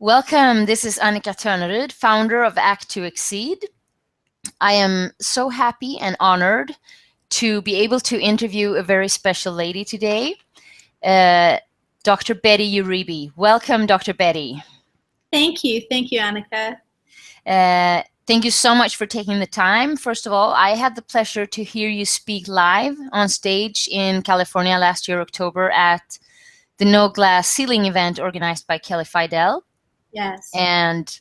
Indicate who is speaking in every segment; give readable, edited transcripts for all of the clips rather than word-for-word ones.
Speaker 1: Welcome. This is Annica Törneryd, founder of Act to Exceed. I am so happy and honored to be able to interview a very special lady today, uh, Dr. Betty Uribe. Welcome, Dr. Betty.
Speaker 2: Thank you, Annica.
Speaker 1: Thank you so much for taking the time. First of all, I had the pleasure to hear you speak live on stage in California last year, October, at the No Glass Ceiling event organized by Kelly Fidel.
Speaker 2: Yes.
Speaker 1: And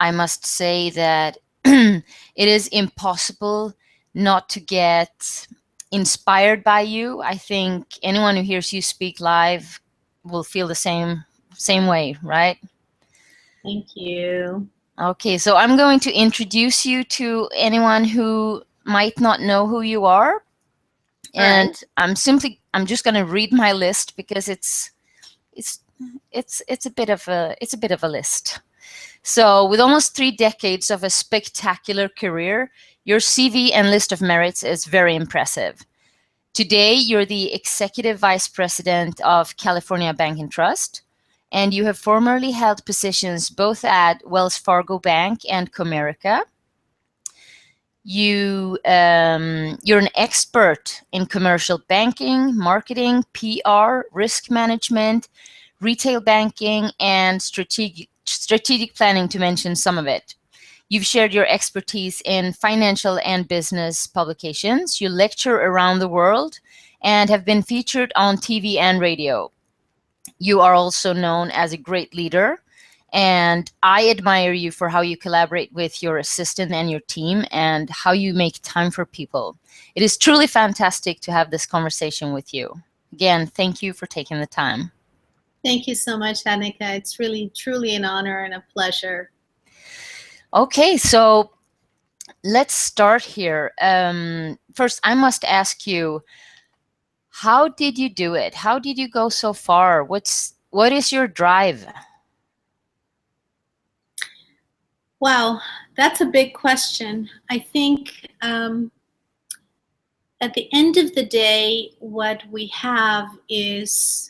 Speaker 1: I must say that it is impossible not to get inspired by you. I think anyone who hears you speak live will feel the same way, right?
Speaker 2: Thank you.
Speaker 1: Okay, so I'm going to introduce you to anyone who might not know who you are. And
Speaker 2: right.
Speaker 1: I'm just going to read my list because it's a bit of a list. So, with almost 3 decades of a spectacular career, your CV and list of merits is very impressive. Today, you're the Executive Vice President of California Bank and Trust, and you have formerly held positions both at Wells Fargo Bank and Comerica. You're an expert in commercial banking, marketing, PR, risk management, retail banking, and strategic planning, to mention some of it. You've shared your expertise in financial and business publications. You lecture around the world and have been featured on TV and radio. You are also known as a great leader, and I admire you for how you collaborate with your assistant and your team and how you make time for people. It is truly fantastic to have this conversation with you. Again, thank you for taking the time.
Speaker 2: Thank you so much, Annica. It's really, truly an honor and a pleasure.
Speaker 1: Okay, so let's start here. First, I must ask you, how did you do it? How did you go so far? What is your drive?
Speaker 2: Wow, that's a big question. I think at the end of the day, what we have is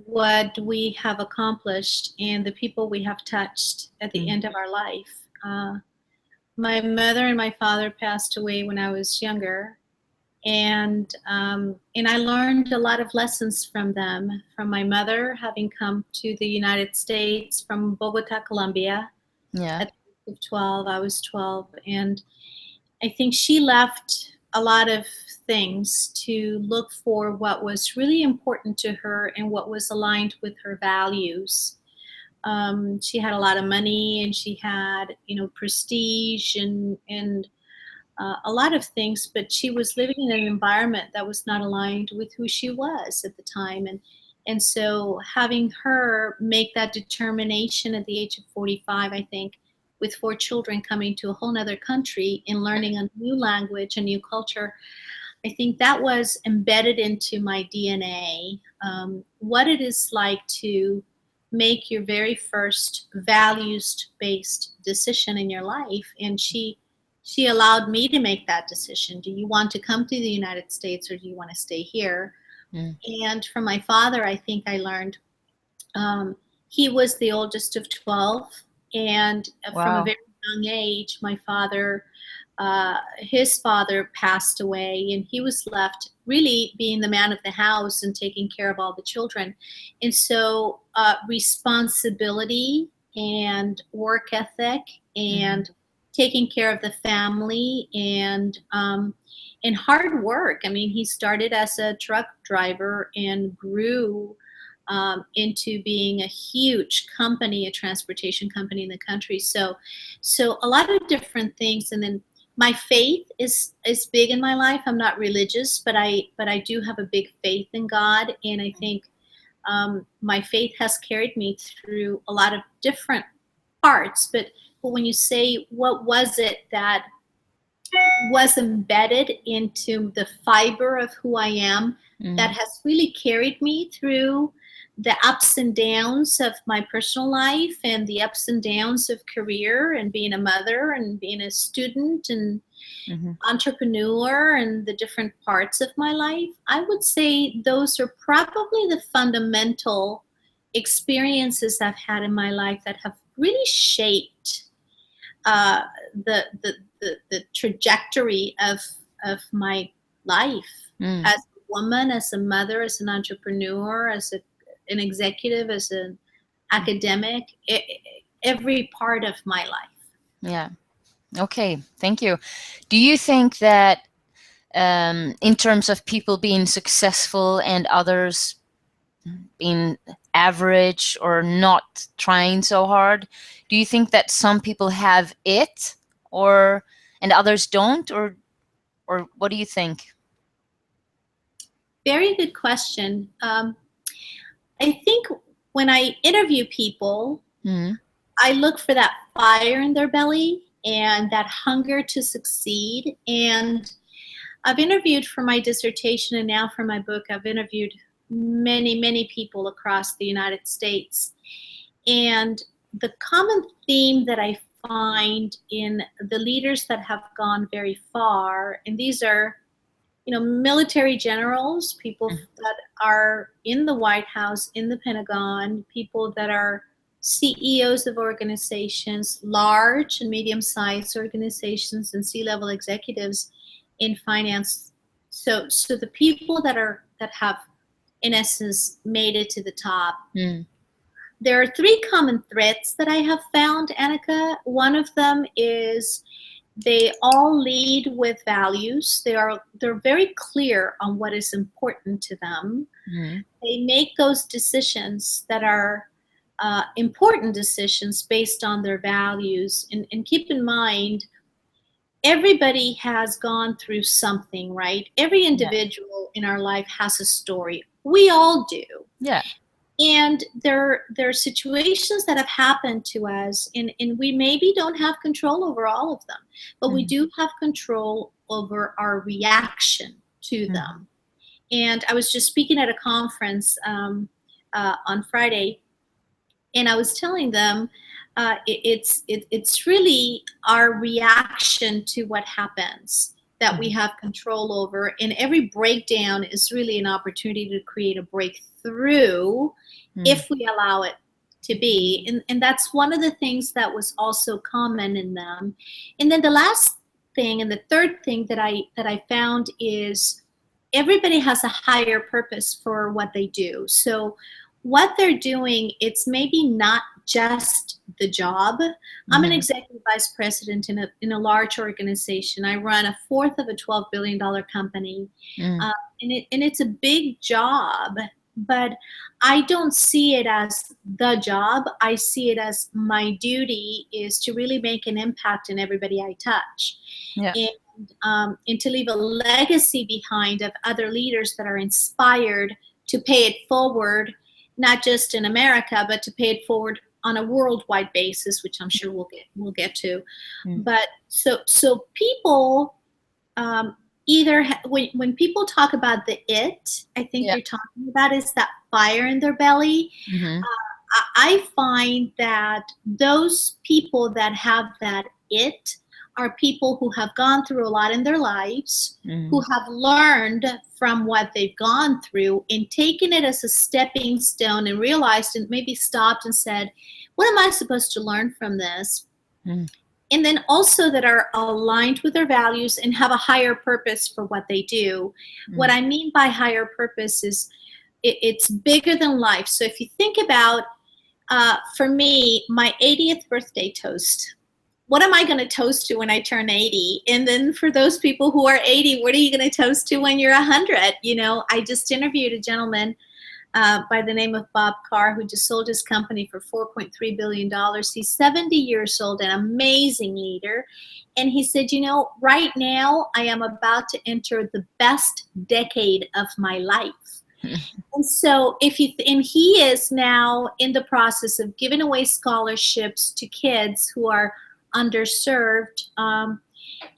Speaker 2: what we have accomplished and the people we have touched at the end of our life. My mother and my father passed away when I was younger, and I learned a lot of lessons from them. From my mother, having come to the United States from Bogota, Colombia,
Speaker 1: Yeah.
Speaker 2: at the age of 12. I was 12, and I think she left a lot of things to look for what was really important to her and what was aligned with her values. She had a lot of money, and she had, prestige and a lot of things, but she was living in an environment that was not aligned with who she was at the time. And so having her make that determination at the age of 45, I think, with 4 children coming to a whole nother country and learning a new language, a new culture, I think that was embedded into my DNA. What it is like to make your very first values-based decision in your life. And she allowed me to make that decision. Do you want to come to the United States, or do you want to stay here?
Speaker 1: Mm.
Speaker 2: And from my father, I think I learned, he was the oldest of 12. And from a
Speaker 1: Wow.
Speaker 2: very young age, my father, his father passed away, and he was left really being the man of the house and taking care of all the children. And so responsibility and work ethic and taking care of the family and hard work. I mean, he started as a truck driver and grew into being a huge company, a transportation company in the country. So a lot of different things. And then my faith is big in my life. I'm not religious, but I do have a big faith in God, and I think my faith has carried me through a lot of different parts. But when you say what was it that was embedded into the fiber of who I am, that has really carried me through the ups and downs of my personal life and the ups and downs of career and being a mother and being a student and entrepreneur and the different parts of my life, I would say those are probably the fundamental experiences I've had in my life that have really shaped uh, the trajectory of my life
Speaker 1: Mm.
Speaker 2: as a woman, as a mother, as an entrepreneur, as an executive, as an academic, every part of my life.
Speaker 1: Yeah. Okay. Thank you. Do you think that in terms of people being successful and others being average or not trying so hard, do you think that some people have it or and others don't, or what do you think?
Speaker 2: Very good question. I think when I interview people,
Speaker 1: Mm.
Speaker 2: I look for that fire in their belly and that hunger to succeed. And I've interviewed for my dissertation and now for my book, I've interviewed many, many people across the United States. And the common theme that I find in the leaders that have gone very far, and these are, military generals, people that are in the White House, in the Pentagon, people that are CEOs of organizations, large and medium-sized organizations, and C-level executives in finance. So the people that have, in essence, made it to the top.
Speaker 1: Mm.
Speaker 2: There are three common threads that I have found, Annika. One of them is they all lead with values. They're very clear on what is important to them.
Speaker 1: Mm.
Speaker 2: They make those decisions that are important decisions based on their values. And keep in mind, everybody has gone through something, right? Every
Speaker 1: Yeah.
Speaker 2: individual in our life has a story. We all do.
Speaker 1: Yeah.
Speaker 2: And there are situations that have happened to us, and we maybe don't have control over all of them, but we
Speaker 1: Mm.
Speaker 2: do have control over our reaction to
Speaker 1: Mm.
Speaker 2: them. And I was just speaking at a conference on Friday, and I was telling them it's really our reaction to what happens that we have control over, and every breakdown is really an opportunity to create a breakthrough
Speaker 1: Mm.
Speaker 2: if we allow it to be. And that's one of the things that was also common in them. And then the last thing, and the third thing that I found is everybody has a higher purpose for what they do. So what they're doing, it's maybe not just the job. I'm an
Speaker 1: Mhm.
Speaker 2: executive vice president in a large organization. I run a fourth of a $12 billion company,
Speaker 1: Mm.
Speaker 2: uh, and it's a big job. But I don't see it as the job. I see it as my duty is to really make an impact in everybody I touch,
Speaker 1: Yeah.
Speaker 2: and to leave a legacy behind of other leaders that are inspired to pay it forward, not just in America, but to pay it forward on a worldwide basis, which I'm sure we'll get to.
Speaker 1: Mm.
Speaker 2: But so people, either when people talk about the it, I think
Speaker 1: Yeah.
Speaker 2: you're talking about is that fire in their belly.
Speaker 1: Mhm.
Speaker 2: I find that those people that have that it are people who have gone through a lot in their lives, who
Speaker 1: Mhm.
Speaker 2: have learned from what they've gone through and taken it as a stepping stone and realized and maybe stopped and said, what am I supposed to learn from this?
Speaker 1: Mm.
Speaker 2: And then also that are aligned with their values and have a higher purpose for what they do. What
Speaker 1: Mm.
Speaker 2: I mean by higher purpose is it's bigger than life. So if you think about, for me, my 80th birthday toast. What am I going to toast to when I turn 80? And then for those people who are 80, what are you going to toast to when you're 100? I just interviewed a gentleman by the name of Bob Carr, who just sold his company for $4.3 billion. He's 70 years old, an amazing leader. And he said, right now I am about to enter the best decade of my life. And so and he is now in the process of giving away scholarships to kids who are underserved,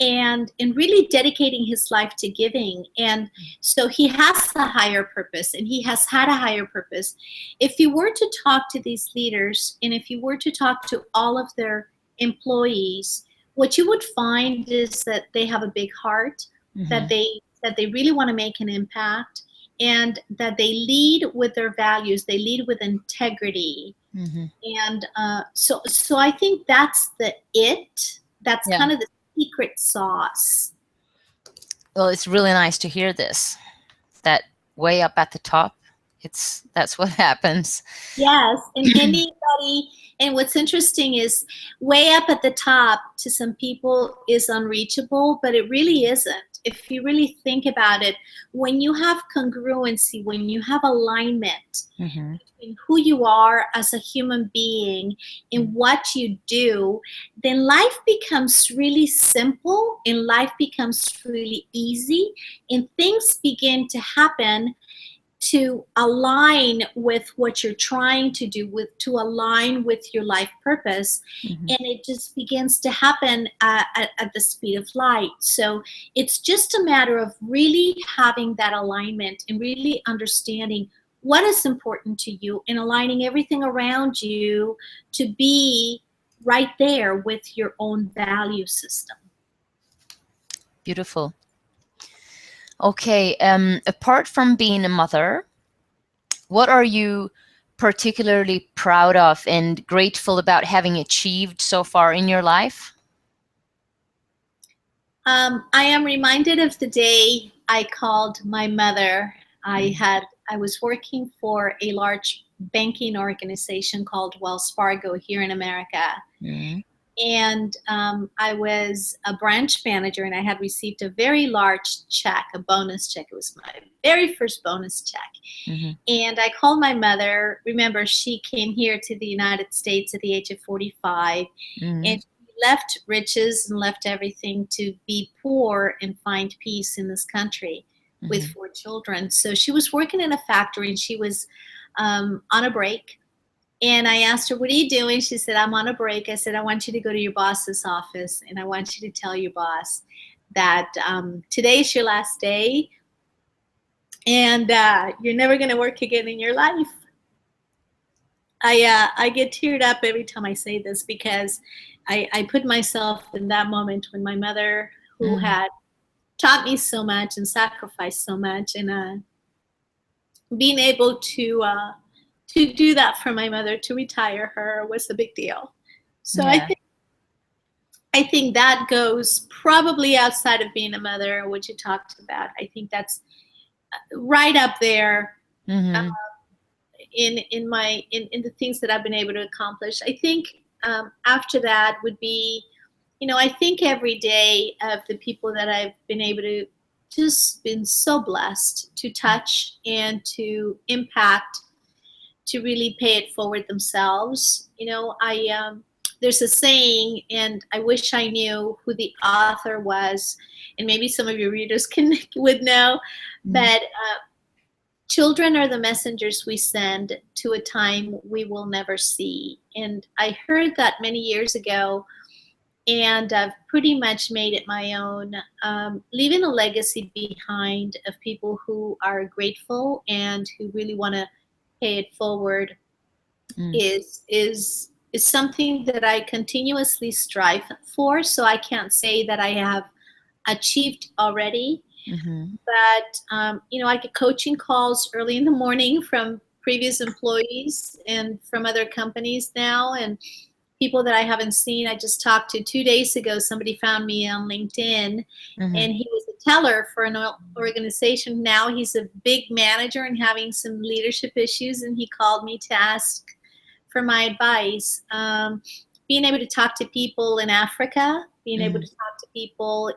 Speaker 2: and really dedicating his life to giving. And so he has a higher purpose, and he has had a higher purpose. If you were to talk to these leaders, and if you were to talk to all of their employees, what you would find is that they have a big heart, that
Speaker 1: Mhm.
Speaker 2: they really want to make an impact, and that they lead with their values, they lead with integrity.
Speaker 1: Mm-hmm.
Speaker 2: And so I think that's that's
Speaker 1: Yeah.
Speaker 2: kind of the secret sauce.
Speaker 1: Well, it's really nice to hear this. That way up at the top, that's what happens.
Speaker 2: Yes, and anybody, and what's interesting is way up at the top to some people is unreachable, but it really isn't. If you really think about it, when you have congruency, when you have alignment
Speaker 1: Mm-hmm.
Speaker 2: between who you are as a human being and what you do, then life becomes really simple and life becomes really easy, and things begin to happen to align with what you're trying to do, with to align with your life purpose,
Speaker 1: Mm-hmm.
Speaker 2: and it just begins to happen at the speed of light. So it's just a matter of really having that alignment and really understanding what is important to you and aligning everything around you to be right there with your own value system.
Speaker 1: Beautiful. Okay. Apart from being a mother, what are you particularly proud of and grateful about having achieved so far in your life?
Speaker 2: I am reminded of the day I called my mother. I was working for a large banking organization called Wells Fargo here in America,
Speaker 1: Mm-hmm.
Speaker 2: and I was a branch manager, and I had received a very large check, a bonus check. It was my very first bonus check,
Speaker 1: Mm-hmm.
Speaker 2: and I called my mother. Remember, she came here to the United States at the age of 45,
Speaker 1: Mm-hmm.
Speaker 2: and left riches and left everything to be poor and find peace in this country with
Speaker 1: Mm-hmm.
Speaker 2: 4 children. So she was working in a factory, and she was on a break. And I asked her, "What are you doing?" She said, "I'm on a break." I said, "I want you to go to your boss's office, and I want you to tell your boss that today's your last day, and you're never going to work again in your life." I get teared up every time I say this, because I put myself in that moment when my mother, who
Speaker 1: Mm-hmm.
Speaker 2: had taught me so much and sacrificed so much, and being able to do that for my mother, to retire her, was a big deal. So
Speaker 1: Yeah.
Speaker 2: I think that goes probably outside of being a mother, what you talked about. I think that's right up there
Speaker 1: Mm-hmm.
Speaker 2: in the things that I've been able to accomplish. I think after that would be, I think every day of the people that I've been able to just been so blessed to touch and to impact, to really pay it forward themselves. I there's a saying, and I wish I knew who the author was, and maybe some of your readers can would know, but children are the messengers we send to a time we will never see. And I heard that many years ago, and I've pretty much made it my own, leaving a legacy behind of people who are grateful and who really want to pay it forward
Speaker 1: Mm-hmm.
Speaker 2: is something that I continuously strive for. So I can't say that I have achieved already,
Speaker 1: Mm-hmm.
Speaker 2: but I get coaching calls early in the morning from previous employees and from other companies now, and people that I haven't seen. I just talked to 2 days ago. Somebody found me on LinkedIn,
Speaker 1: Mm-hmm.
Speaker 2: and he was a teller for an organization. Now he's a big manager and having some leadership issues, and he called me to ask for my advice. Being able to talk to people in Africa, being able to talk to people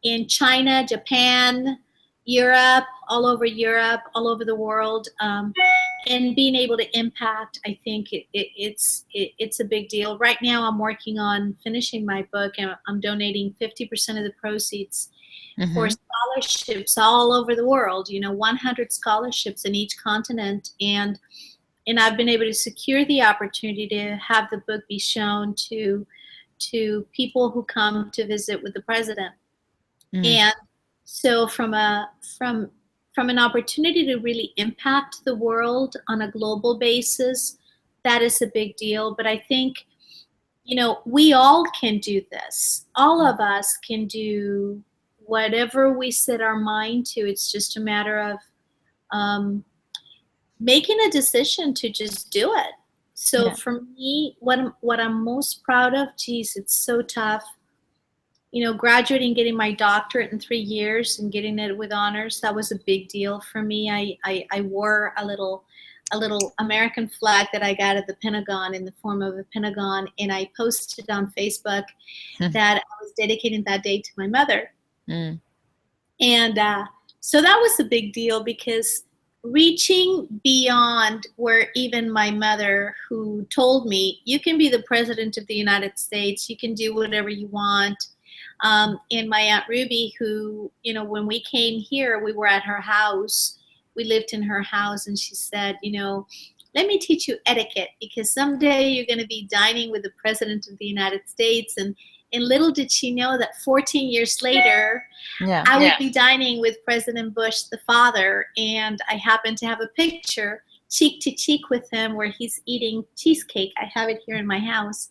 Speaker 2: in China, Japan, Europe, all over the world, and being able to impact. I think it's a big deal. Right now, I'm working on finishing my book, and I'm donating 50% of the proceeds for
Speaker 1: Mm-hmm.
Speaker 2: scholarships all over the world. 100 scholarships in each continent, and I've been able to secure the opportunity to have the book be shown to people who come to visit with the president.
Speaker 1: Mm-hmm.
Speaker 2: And so from an opportunity to really impact the world on a global basis, that is a big deal. But I think, we all can do this. All of us can do whatever we set our mind to, it's just a matter of um, making a decision to just do it. So
Speaker 1: Yeah.
Speaker 2: for me, what I'm most proud of, geez, it's so tough. Graduating, getting my doctorate in 3 years and getting it with honors, that was a big deal for me. I wore a little American flag that I got at the Pentagon in the form of a pentagon, and I posted on Facebook that I was dedicating that day to my mother.
Speaker 1: Mm.
Speaker 2: And so that was a big deal because reaching beyond where even my mother, who told me, you can be the president of the United States, you can do whatever you want. And my Aunt Ruby, who, when we came here, we were at her house. We lived in her house, and she said, let me teach you etiquette because someday you're going to be dining with the president of the United States. And little did she know that 14 years later,
Speaker 1: Yeah.
Speaker 2: I would be dining with President Bush, the father, and I happened to have a picture cheek to cheek with him where he's eating cheesecake. I have it here in my house.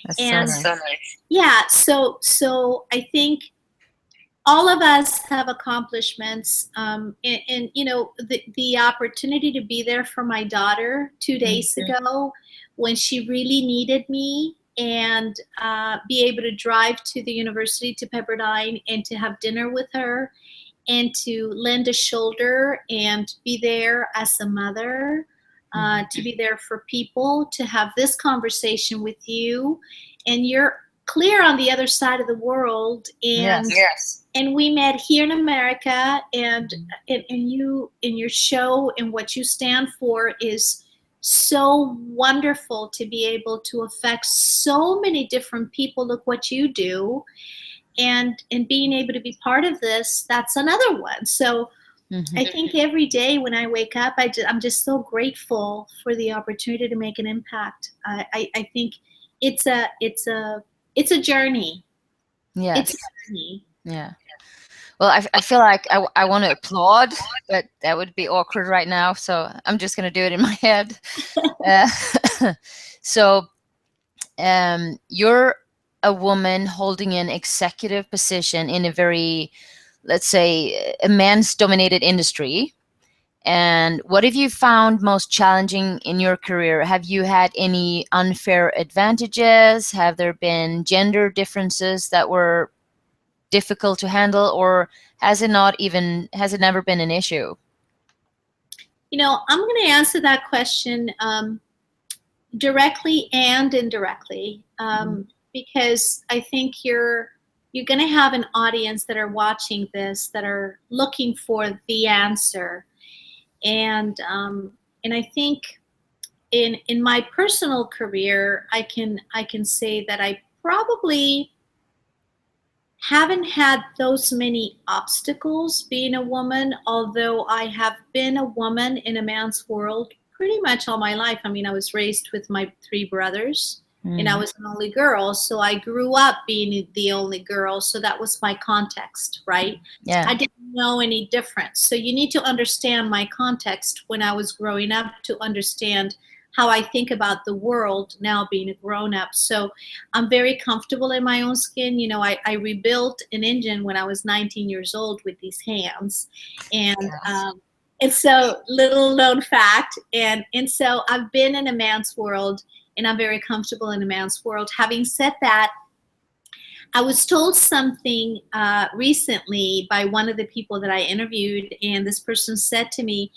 Speaker 1: That's so
Speaker 2: And
Speaker 1: nice.
Speaker 2: yeah, so I think all of us have accomplishments, and the opportunity to be there for my daughter 2 days ago when she really needed me, and be able to drive to the university to Pepperdine and to have dinner with her and to lend a shoulder and be there as a mother, to be there for people, to have this conversation with you, and you're clear on the other side of the world, and
Speaker 1: Yes.
Speaker 2: and we met here in America, and you in your show and what you stand for is so wonderful to be able to affect so many different people. Look what you do, and being able to be part of this, that's another one. So I think every day when I wake up, I'm just so grateful for the opportunity to make an impact. I think it's a journey. It's
Speaker 1: Yes.
Speaker 2: a journey.
Speaker 1: Yeah. Well, I feel like I want to applaud, but that would be awkward right now. So I'm just going to do it in my head. Uh, so you're a woman holding an executive position in a very, let's say, a man's dominated industry. And what have you found most challenging in your career? Have you had any unfair advantages? Have there been gender differences that were difficult to handle, or has it never been an issue?
Speaker 2: I'm going to answer that question directly and indirectly, because I think you're going to have an audience that are watching this that are looking for the answer, and I think in my personal career, I can say that I probably haven't had those many obstacles being a woman, although I have been a woman in a man's world pretty much all my life. I mean, I was raised with my three brothers, and I was an only girl, so I grew up being the only girl, so that was my context, right?
Speaker 1: Yeah.
Speaker 2: I didn't know any difference. So you need to understand my context when I was growing up to understand how I think about the world now being a grown up. So I'm very comfortable in my own skin. I rebuilt an engine when I was 19 years old with these hands. And
Speaker 1: Yes.
Speaker 2: it's so little known fact. And so I've been in a man's world, and I'm very comfortable in a man's world. Having said that, I was told something recently by one of the people that I interviewed, and this person said to me,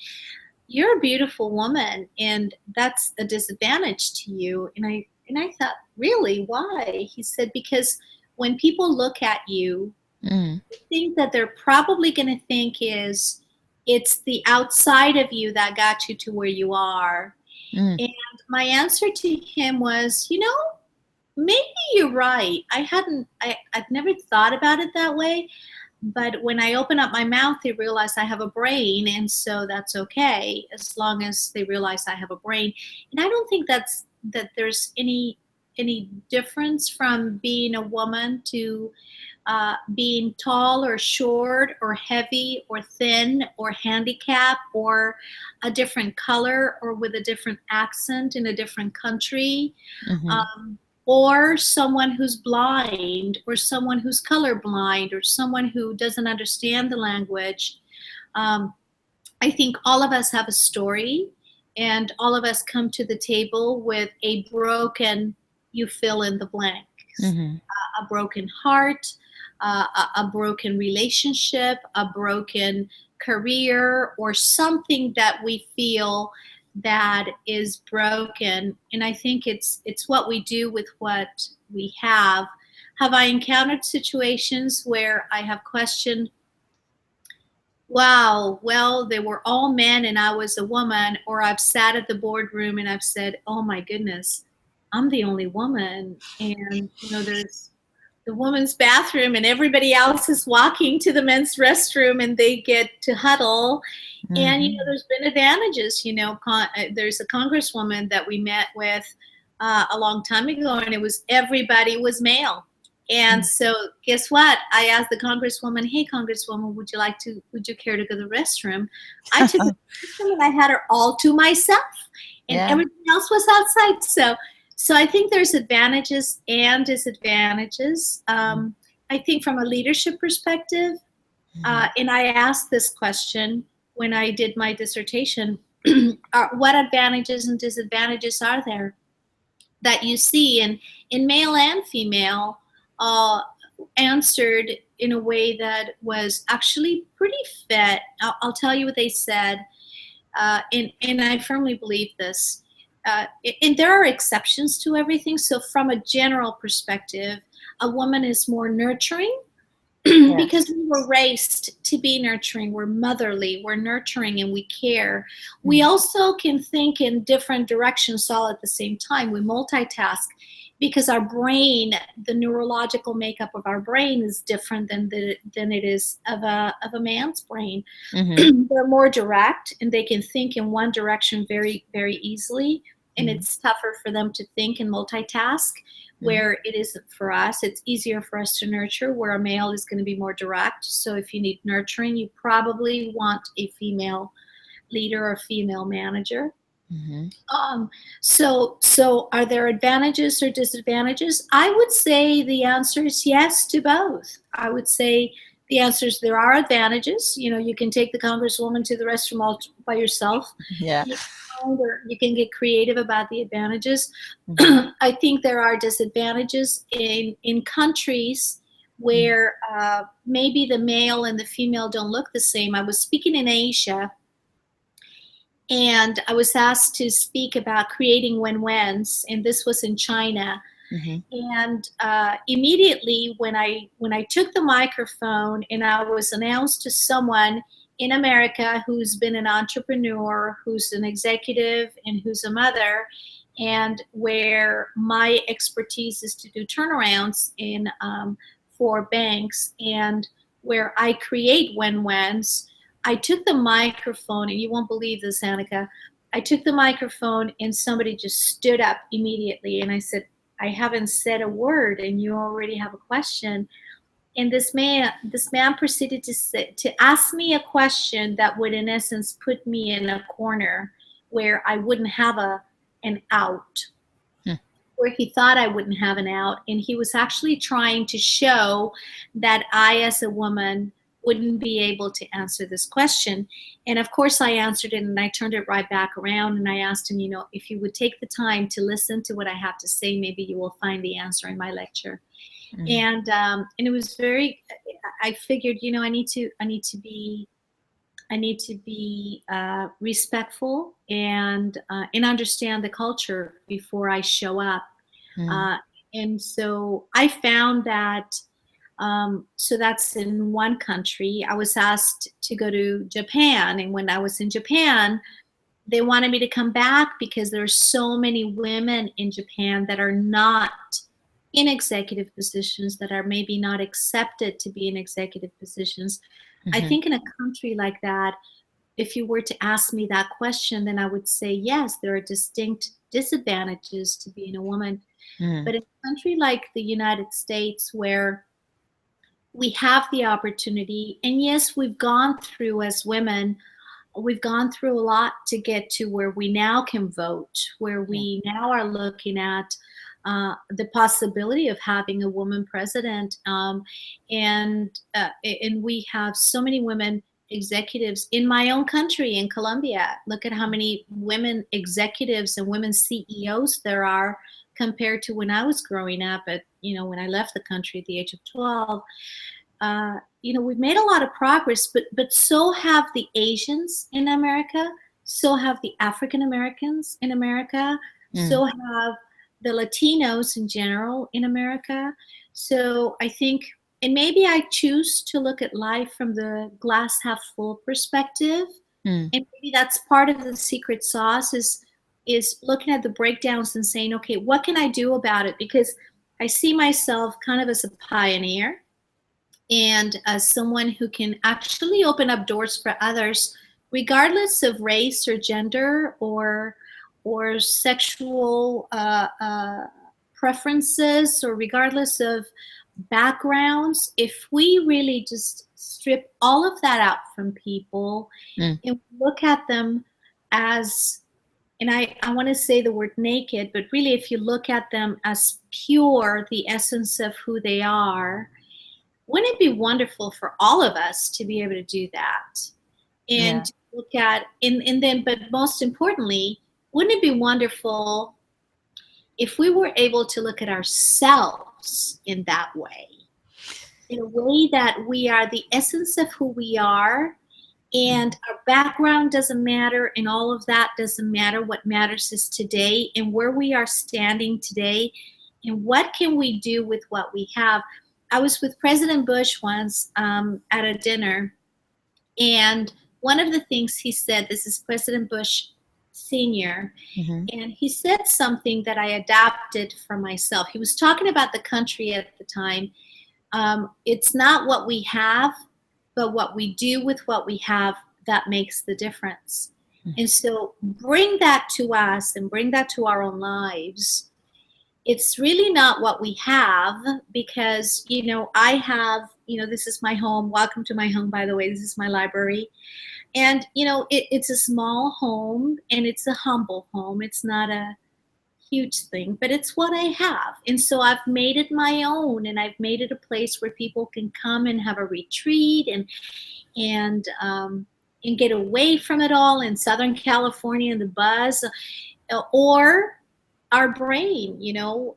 Speaker 2: "You're a beautiful woman, and that's a disadvantage to you." And I thought, really, why? He said, because when people look at you,
Speaker 1: Mm.
Speaker 2: the thing that they're probably going to think is it's the outside of you that got you to where you are.
Speaker 1: Mm.
Speaker 2: And my answer to him was, maybe you're right. I've never thought about it that way. But when I open up my mouth, they realize I have a brain, and so that's okay as long as they realize I have a brain. And I don't think that there's any difference from being a woman to being tall or short or heavy or thin or handicapped or a different color or with a different accent in a different country.
Speaker 1: Hmm.
Speaker 2: Um, or someone who's blind, or someone who's colorblind, or someone who doesn't understand the language. Um, I think all of us have a story, and all of us come to the table with a broken, you fill in the blanks,
Speaker 1: Mm-hmm.
Speaker 2: a broken heart, a broken relationship, a broken career, or something that we feel that is broken. And I think it's what we do with what we have. Have I encountered situations where I have questioned, wow, well, they were all men and I was a woman, or I've sat at the boardroom and I've said, oh my goodness, I'm the only woman. And, there's the women's bathroom and everybody else is walking to the men's restroom and they get to huddle. And,
Speaker 1: Mm-hmm.
Speaker 2: there's been advantages. There's a congresswoman that we met with a long time ago, and everybody was male. And so guess what? I asked the congresswoman, hey, congresswoman, would you care to go to the restroom? I took the restroom and I had her all to myself, and
Speaker 1: Yeah.
Speaker 2: everything else was outside. So I think there's advantages and disadvantages. I think from a leadership perspective,
Speaker 1: Mm-hmm.
Speaker 2: and I asked this question when I did my dissertation, what advantages and disadvantages are there that you see? And in male and female, uh, answered in a way that was actually pretty fit. I'll tell you what they said, and I firmly believe this. And there are exceptions to everything. So, from a general perspective, a woman is more nurturing because
Speaker 1: Yes.
Speaker 2: we were raised to be nurturing. We're motherly, we're nurturing, and we care. We
Speaker 1: Mm-hmm.
Speaker 2: also can think in different directions all at the same time. We multitask because our brain, the neurological makeup of our brain is different than it is of a man's brain.
Speaker 1: Mm-hmm.
Speaker 2: They're more direct and they can think in one direction very, very easily. And
Speaker 1: Mm-hmm.
Speaker 2: it's tougher for them to think and multitask, where it isn't for us. It's easier for us to nurture, where a male is going to be more direct. So if you need nurturing, you probably want a female leader or female manager.
Speaker 1: Mm-hmm.
Speaker 2: Um, so are there advantages or disadvantages? I would say the answer is yes to both. I would say the answer is there are advantages. You can take the congresswoman to the restroom all by yourself.
Speaker 1: Yeah.
Speaker 2: You you can get creative about the advantages.
Speaker 1: Mm-hmm.
Speaker 2: I think there are disadvantages in countries where maybe the male and the female don't look the same. I was speaking in Asia, and I was asked to speak about creating win-wins, and this was in China.
Speaker 1: Mm-hmm.
Speaker 2: And immediately when I took the microphone and I was announced to someone in America who's been an entrepreneur, who's an executive, and who's a mother, and where my expertise is to do turnarounds in for banks, and where I create win-wins, I took the microphone, and you won't believe this, Annica. I took the microphone and somebody just stood up immediately, and I said, I haven't said a word and you already have a question. And this man proceeded to ask me a question that would in essence put me in a corner where I wouldn't have an out, where he thought I wouldn't have an out. And he was actually trying to show that I, as a woman, wouldn't be able to answer this question. And of course, I answered it, and I turned it right back around. And I asked him, if you would take the time to listen to what I have to say, maybe you will find the answer in my lecture.
Speaker 1: Mm-hmm.
Speaker 2: And it was very. I figured, I need to be respectful and understand the culture before I show up.
Speaker 1: Mm-hmm.
Speaker 2: Uh, and so I found that. So that's in one country. I was asked to go to Japan, and when I was in Japan, they wanted me to come back because there are so many women in Japan that are not in executive positions, that are maybe not accepted to be in executive positions. I
Speaker 1: Mm-hmm.
Speaker 2: think in a country like that, if you were to ask me that question, then I would say yes, there are distinct disadvantages to being a woman.
Speaker 1: Mm-hmm.
Speaker 2: But in a country like the United States, where we have the opportunity, and yes, we've gone through, as women, we've gone through a lot to get to where we now can vote, where
Speaker 1: Yeah.
Speaker 2: we now are looking at the possibility of having a woman president, and we have so many women executives in my own country, in Colombia. Look at how many women executives and women CEOs there are compared to when I was growing up, when I left the country at the age of 12. We've made a lot of progress, but so have the Asians in America, so have the African Americans in America, so have the Latinos in general in America. So I think, and maybe I choose to look at life from the glass half full perspective, and maybe that's part of the secret sauce is looking at the breakdowns and saying, okay, what can I do about it? Because I see myself kind of as a pioneer and as someone who can actually open up doors for others, regardless of race or gender or sexual preferences, or regardless of backgrounds. If we really just strip all of that out from people and look at them as, and I want to say the word naked, but really if you look at them as pure, the essence of who they are, wouldn't it be wonderful for all of us to be able to do that? And look at, and then, but most importantly, wouldn't it be wonderful if we were able to look at ourselves in that way, in a way that we are the essence of who we are, and our background doesn't matter, and all of that doesn't matter. What matters is today and where we are standing today, and what can we do with what we have. I was with President Bush once at a dinner, and one of the things he said, this is President Bush Sr., and he said something that I adapted for myself. He was talking about the country at the time. It's not what we have, but what we do with what we have that makes the difference. And so bring that to us and bring that to our own lives. It's really not what we have, because, I have, this is my home. Welcome to my home, by the way. This is my library. And, it's a small home, and it's a humble home. It's not a huge thing, but it's what I have. And so I've made it my own, and I've made it a place where people can come and have a retreat and get away from it all in Southern California and the buzz, or our brain.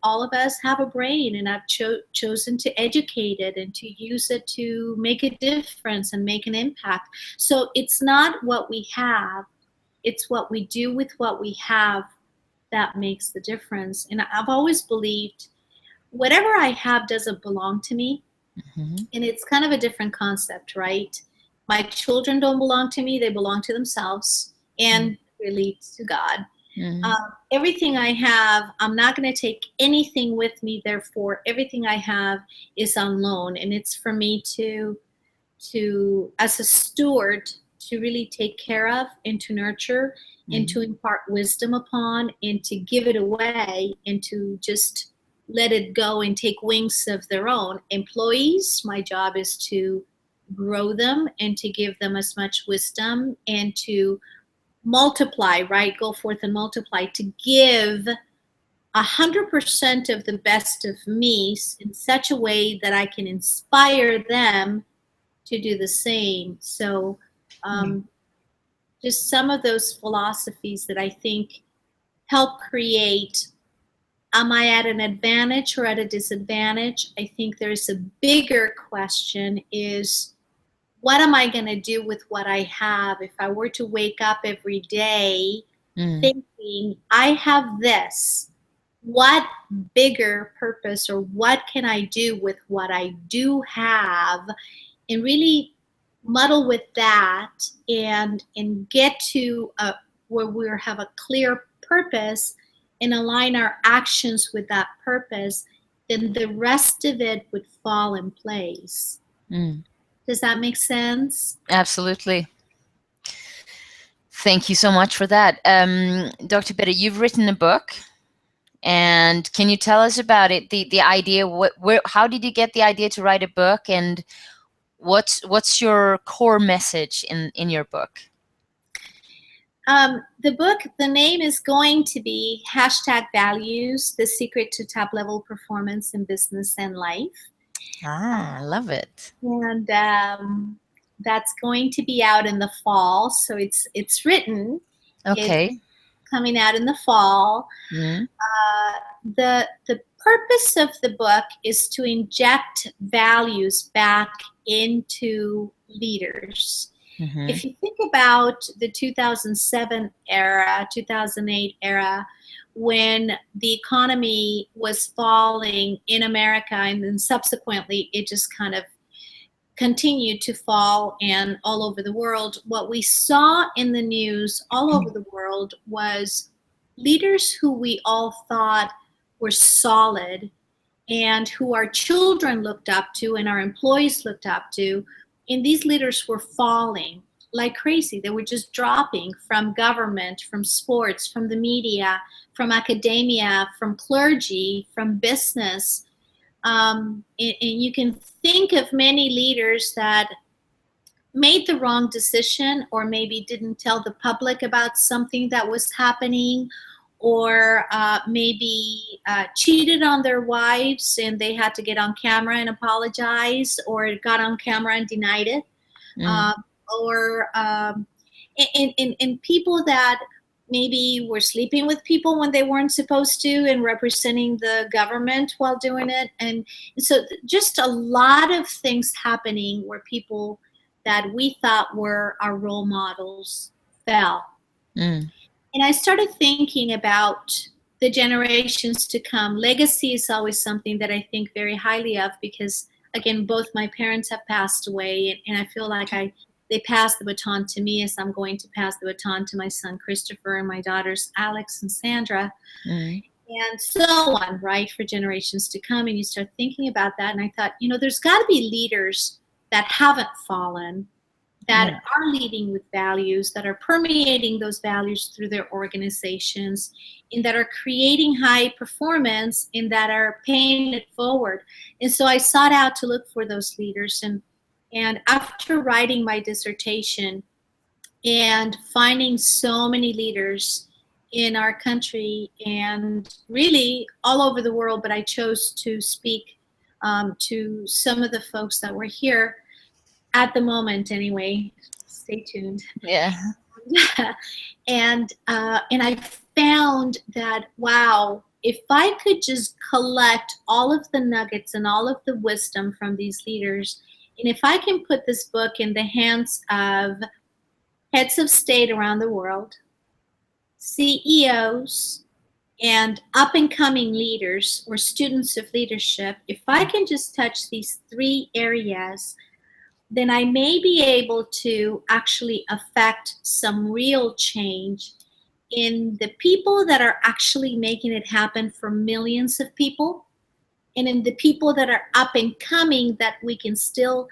Speaker 2: All of us have a brain, and I've chosen to educate it and to use it to make a difference and make an impact. So it's not what we have, it's what we do with what we have that makes the difference. And I've always believed whatever I have doesn't belong to me. And it's kind of a different concept, right? My children don't belong to me, they belong to themselves and really to God. Everything I have, I'm not going to take anything with me. Therefore, everything I have is on loan, and it's for me to as a steward, to really take care of and to nurture and to impart wisdom upon, and to give it away and to just let it go and take wings of their own. Employees, my job is to grow them and to give them as much wisdom and to multiply, right? Go forth and multiply, to give 100% of the best of me in such a way that I can inspire them to do the same. So just some of those philosophies that I think help create, am I at an advantage or at a disadvantage? I think there's a bigger question is, what am I going to do with what I have? If I were to wake up every day thinking, I have this, what bigger purpose or what can I do with what I do have? And really muddle with that and get to where we have a clear purpose and align our actions with that purpose, then the rest of it would fall in place. Does that make sense?
Speaker 1: Absolutely. Thank you so much for that. Dr. Bette, you've written a book, and can you tell us about it? The idea, how did you get the idea to write a book, and what's your core message in your book?
Speaker 2: The book, the name is going to be #Values, The Secret to Top Level Performance in Business and Life.
Speaker 1: Ah, I love it.
Speaker 2: And that's going to be out in the fall. So it's written. It's
Speaker 1: Okay.
Speaker 2: coming out in the fall.
Speaker 1: Mm-hmm.
Speaker 2: The purpose of the book is to inject values back into leaders.
Speaker 1: Mm-hmm.
Speaker 2: If you think about the 2007 era, 2008 era, when the economy was falling in America, and then subsequently it just kind of continued to fall and all over the world, what we saw in the news all over the world was leaders who we all thought were solid and who our children looked up to and our employees looked up to, and these leaders were falling like crazy. They were just dropping from government, from sports, from the media, from academia, from clergy, from business. And you can think of many leaders that made the wrong decision, or maybe didn't tell the public about something that was happening, or maybe cheated on their wives and they had to get on camera and apologize, or got on camera and denied it,
Speaker 1: Mm.
Speaker 2: uh, or and people that maybe were sleeping with people when they weren't supposed to and representing the government while doing it. And so just a lot of things happening where people that we thought were our role models fell.
Speaker 1: Mm.
Speaker 2: And I started thinking about the generations to come. Legacy is always something that I think very highly of, because again, both my parents have passed away, and I feel like they passed the baton to me as I'm going to pass the baton to my son Christopher and my daughters Alex and Sandra,
Speaker 1: Mm.
Speaker 2: and so on, right, for generations to come. And you start thinking about that, and I thought, there's got to be leaders that haven't fallen, that
Speaker 1: Yeah.
Speaker 2: are leading with values, that are permeating those values through their organizations, and that are creating high performance, and that are paying it forward. And so I sought out to look for those leaders. And after writing my dissertation and finding so many leaders in our country and really all over the world, but I chose to speak to some of the folks that were here at the moment anyway. Stay tuned.
Speaker 1: Yeah.
Speaker 2: And I found that, wow, if I could just collect all of the nuggets and all of the wisdom from these leaders, and if I can put this book in the hands of heads of state around the world, CEOs, and up and coming leaders or students of leadership, if I can just touch these three areas, then I may be able to actually affect some real change in the people that are actually making it happen for millions of people, and in the people that are up and coming, that we can still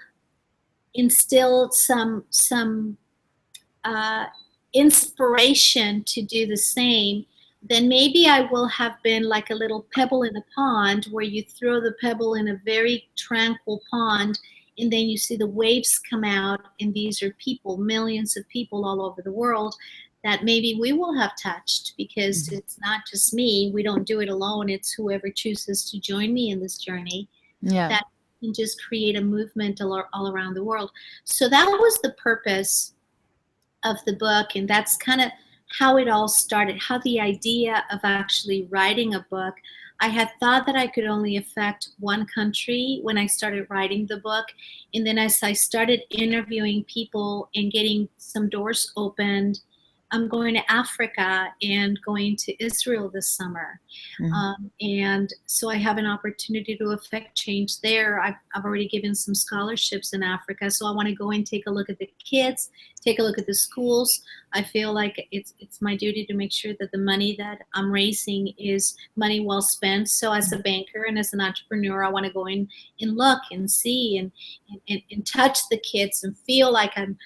Speaker 2: instill some uh, inspiration to do the same. Then maybe I will have been like a little pebble in a pond, where you throw the pebble in a very tranquil pond, and then you see the waves come out, and these are people, millions of people all over the world, that maybe we will have touched, because
Speaker 1: Mhm.
Speaker 2: it's not just me. We don't do it alone. It's whoever chooses to join me in this journey
Speaker 1: Yeah.
Speaker 2: that can just create a movement all around the world. So that was the purpose of the book, and that's kind of how it all started, how the idea of actually writing a book. I had thought that I could only affect one country when I started writing the book, and then as I started interviewing people and getting some doors opened, I'm going to Africa and going to Israel this summer.
Speaker 1: Mhm.
Speaker 2: And so I have an opportunity to affect change there. I've already given some scholarships in Africa, so I want to go and take a look at the kids, take a look at the schools. I feel like it's my duty to make sure that the money that I'm raising is money well spent. So as a banker and as an entrepreneur, I want to go in and look and see and touch the kids and feel like I'm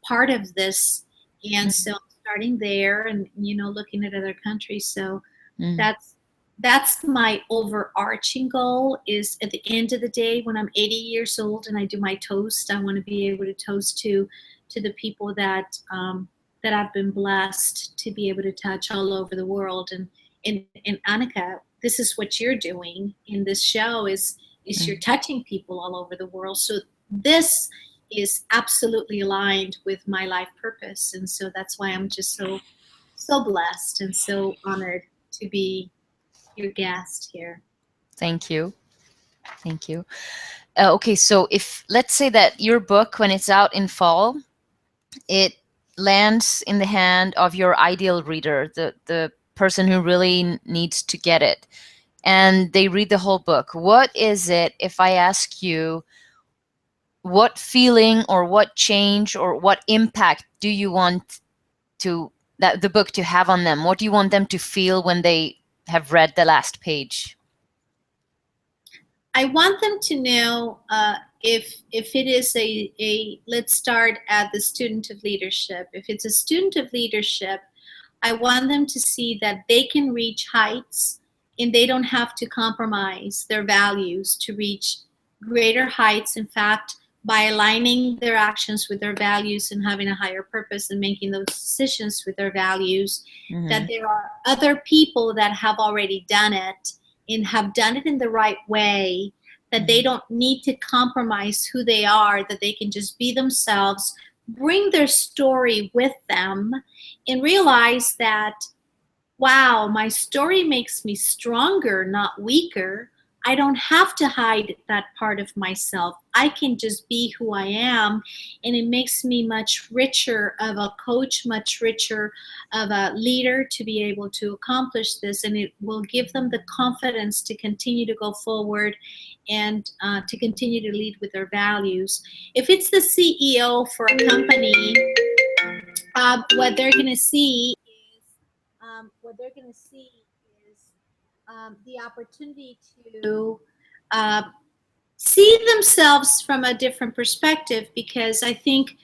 Speaker 2: part of this. And so
Speaker 1: Mhm.
Speaker 2: I'm starting there, and looking at other countries. So
Speaker 1: Mhm.
Speaker 2: that's that's my overarching goal, is at the end of the day, when I'm 80 years old and I do my toast, I want to be able to toast to the people that that I've been blessed to be able to touch all over the world. And Annika, this is what you're doing in this show is you're
Speaker 1: Mm.
Speaker 2: touching people all over the world. So this is absolutely aligned with my life purpose. And so that's why I'm just so blessed and so honored to be your guest here.
Speaker 1: Thank you. Thank you. Okay, so if let's say that your book, when it's out in fall, it lands in the hand of your ideal reader, the person who really needs to get it, and they read the whole book. What is it, if I ask you, what feeling or what change or what impact do you want to that the book to have on them? What do you want them to feel when they have read the last page?
Speaker 2: I want them to know if it is a let's start at the student of leadership. If it's a student of leadership, I want them to see that they can reach heights and they don't have to compromise their values to reach greater heights. In fact, by aligning their actions with their values and having a higher purpose and making those decisions with their values, that
Speaker 1: Mm-hmm.
Speaker 2: there are other people that have already done it and have done it in the right way, that they
Speaker 1: Mm-hmm.
Speaker 2: don't need to compromise who they are, that they can just be themselves, bring their story with them, and realize that, wow, my story makes me stronger, not weaker. I don't have to hide that part of myself. I can just be who I am. And it makes me much richer of a coach, much richer of a leader to be able to accomplish this. And it will give them the confidence to continue to go forward and to continue to lead with their values. If it's the CEO for a company, what they're going to see is the opportunity to uh, see themselves from a different perspective, because I think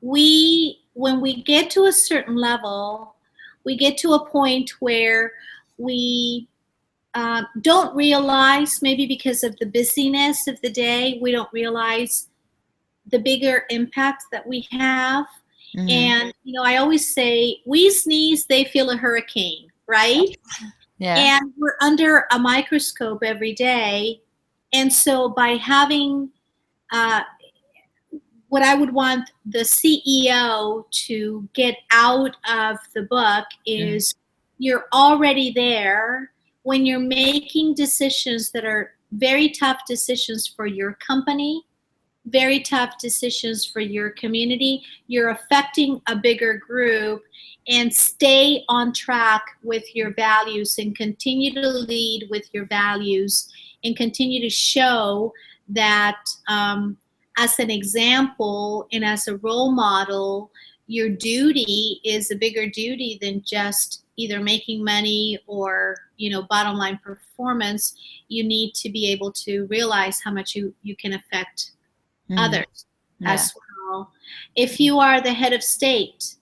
Speaker 2: when we get to a certain level, we get to a point where we don't realize, maybe because of the busyness of the day, we don't realize the bigger impact that we have.
Speaker 1: Mm-hmm.
Speaker 2: And, I always say, we sneeze, they feel a hurricane, right?
Speaker 1: Yeah.
Speaker 2: And we're under a microscope every day. And so by having uh, what I would want the CEO to get out of the book
Speaker 1: Mm-hmm.
Speaker 2: is, you're already there when you're making decisions that are very tough decisions for your company, very tough decisions for your community. You're affecting a bigger group, and stay on track with your values and continue to lead with your values and continue to show that, as an example and as a role model, your duty is a bigger duty than just either making money or bottom line performance. You need to be able to realize how much you can affect
Speaker 1: Mm-hmm.
Speaker 2: others
Speaker 1: Yeah.
Speaker 2: as well. If you are the head of state,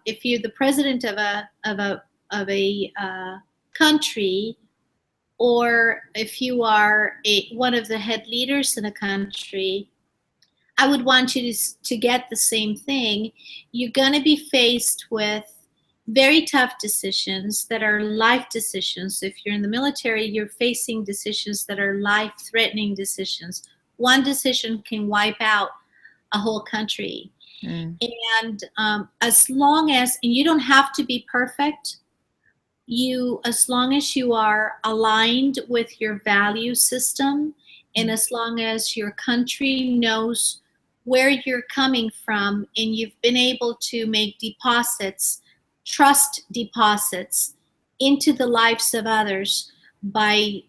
Speaker 2: if you're the president of a country, or if you are one of the head leaders in a country, I would want you to get the same thing. You're going to be faced with very tough decisions that are life decisions. If you're in the military, you're facing decisions that are life threatening decisions. One decision can wipe out a whole country.
Speaker 1: Mm-hmm.
Speaker 2: And as long as, and you don't have to be perfect, as long as you are aligned with your value system, and as long as your country knows where you're coming from, and you've been able to make deposits, trust deposits into the lives of others by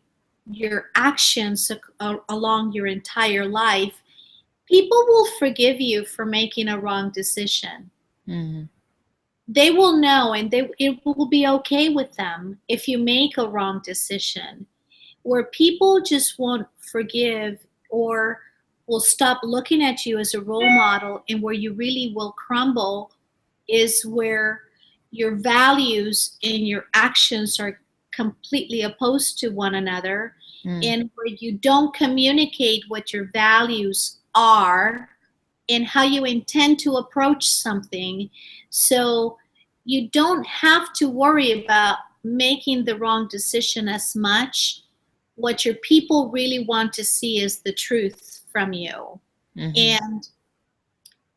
Speaker 2: your actions along your entire life, people will forgive you for making a wrong decision.
Speaker 1: Mm-hmm.
Speaker 2: They will know, and it will be okay with them if you make a wrong decision. Where people just won't forgive, or will stop looking at you as a role model, and where you really will crumble, is where your values and your actions are completely opposed to one another,
Speaker 1: Mm-hmm.
Speaker 2: and where you don't communicate what your values are, and how you intend to approach something. So you don't have to worry about making the wrong decision as much. What your people really want to see is the truth from you.
Speaker 1: Mm-hmm.
Speaker 2: And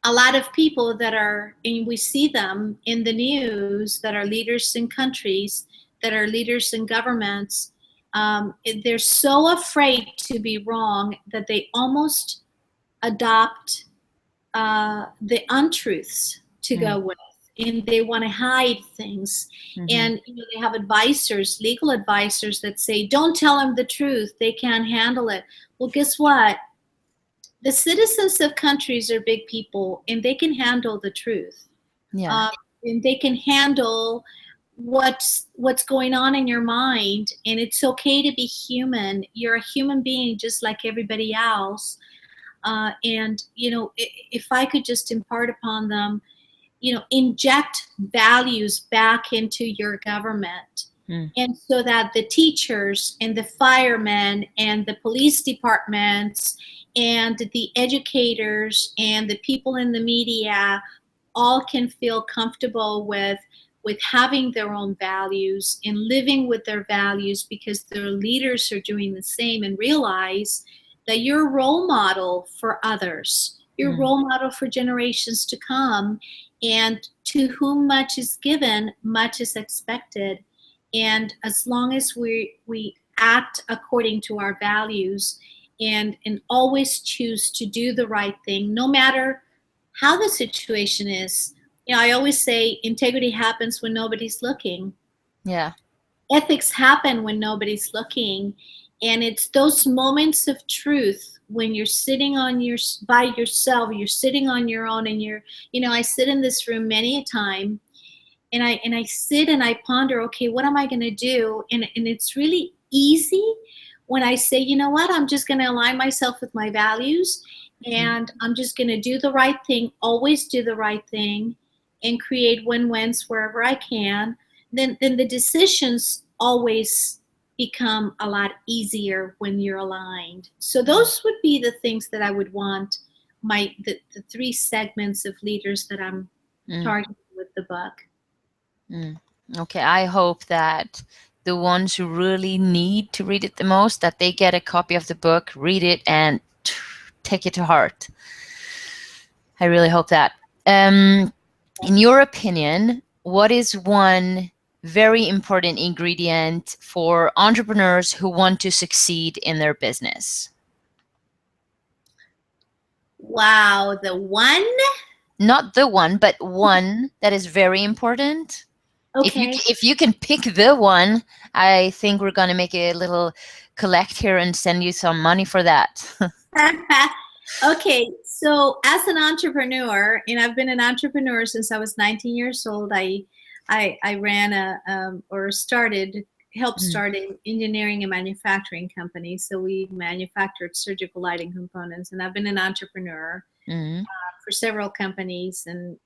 Speaker 2: a lot of people that are, and we see them in the news, that are leaders in countries, that are leaders in governments, they're so afraid to be wrong that they almost adopt the untruths to go with, and they want to hide things.
Speaker 1: Mm-hmm.
Speaker 2: And they have advisors, legal advisors, that say, don't tell them the truth, they can't handle it. Well, guess what? The citizens of countries are big people, and they can handle the truth.
Speaker 1: Yeah.
Speaker 2: um, and they can handle what's going on in your mind. And it's okay to be human. You're a human being just like everybody else. And if I could just impart upon them, inject values back into your government.
Speaker 1: Mm.
Speaker 2: And so that the teachers and the firemen and the police departments and the educators and the people in the media all can feel comfortable with having their own values and living with their values, because their leaders are doing the same, and realize that you're a role model for others. You're a
Speaker 1: Mm.
Speaker 2: role model for generations to come. And to whom much is given, much is expected. And as long as we act according to our values, and always choose to do the right thing, no matter how the situation is. I always say integrity happens when nobody's looking.
Speaker 1: Yeah.
Speaker 2: Ethics happen when nobody's looking. And it's those moments of truth when you're sitting by yourself, you're sitting on your own, and I sit in this room many a time, and I sit and I ponder, okay, what am I going to do? And it's really easy when I say, you know what, I'm just going to align myself with my values, and I'm just going to do the right thing, always do the right thing, and create win-wins wherever I can. Then the decisions always become a lot easier when you're aligned. So those would be the things that I would want the three segments of leaders that I'm
Speaker 1: Mm.
Speaker 2: targeting with the book.
Speaker 1: Mm. Okay, I hope that the ones who really need to read it the most, that they get a copy of the book, read it, and take it to heart. I really hope that. In your opinion, what is one very important ingredient for entrepreneurs who want to succeed in their business?
Speaker 2: Wow, the one?
Speaker 1: Not the one, but one that is very important.
Speaker 2: Okay.
Speaker 1: If you can pick the one, I think we're gonna make a little collect here and send you some money for that.
Speaker 2: Okay, so as an entrepreneur, and I've been an entrepreneur since I was 19 years old, I ran or helped
Speaker 1: Mm.
Speaker 2: start an engineering and manufacturing company. So we manufactured surgical lighting components, and I've been an entrepreneur
Speaker 1: Mm.
Speaker 2: for several companies. And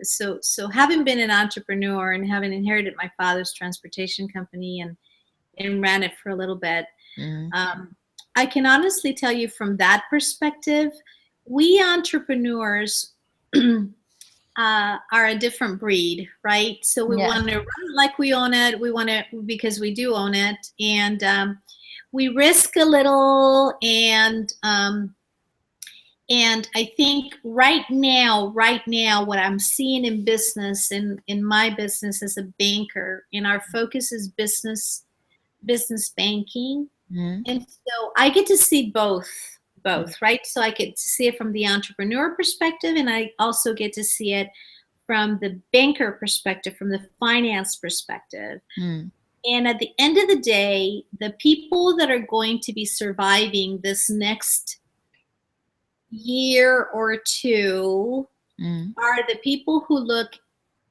Speaker 2: so having been an entrepreneur and having inherited my father's transportation company, and ran it for a little bit,
Speaker 1: Mm.
Speaker 2: I can honestly tell you from that perspective, we entrepreneurs are a different breed, right? So we
Speaker 1: Yeah.
Speaker 2: want to run it like we own it. We want to, because we do own it, and we risk a little. And I think right now, what I'm seeing in business, in my business as a banker, and our focus is business banking.
Speaker 1: Mm.
Speaker 2: And so I get to see both, right? So I get to see it from the entrepreneur perspective, and I also get to see it from the banker perspective, from the finance perspective.
Speaker 1: Mm.
Speaker 2: And at the end of the day, the people that are going to be surviving this next year or two
Speaker 1: Mm.
Speaker 2: are the people who look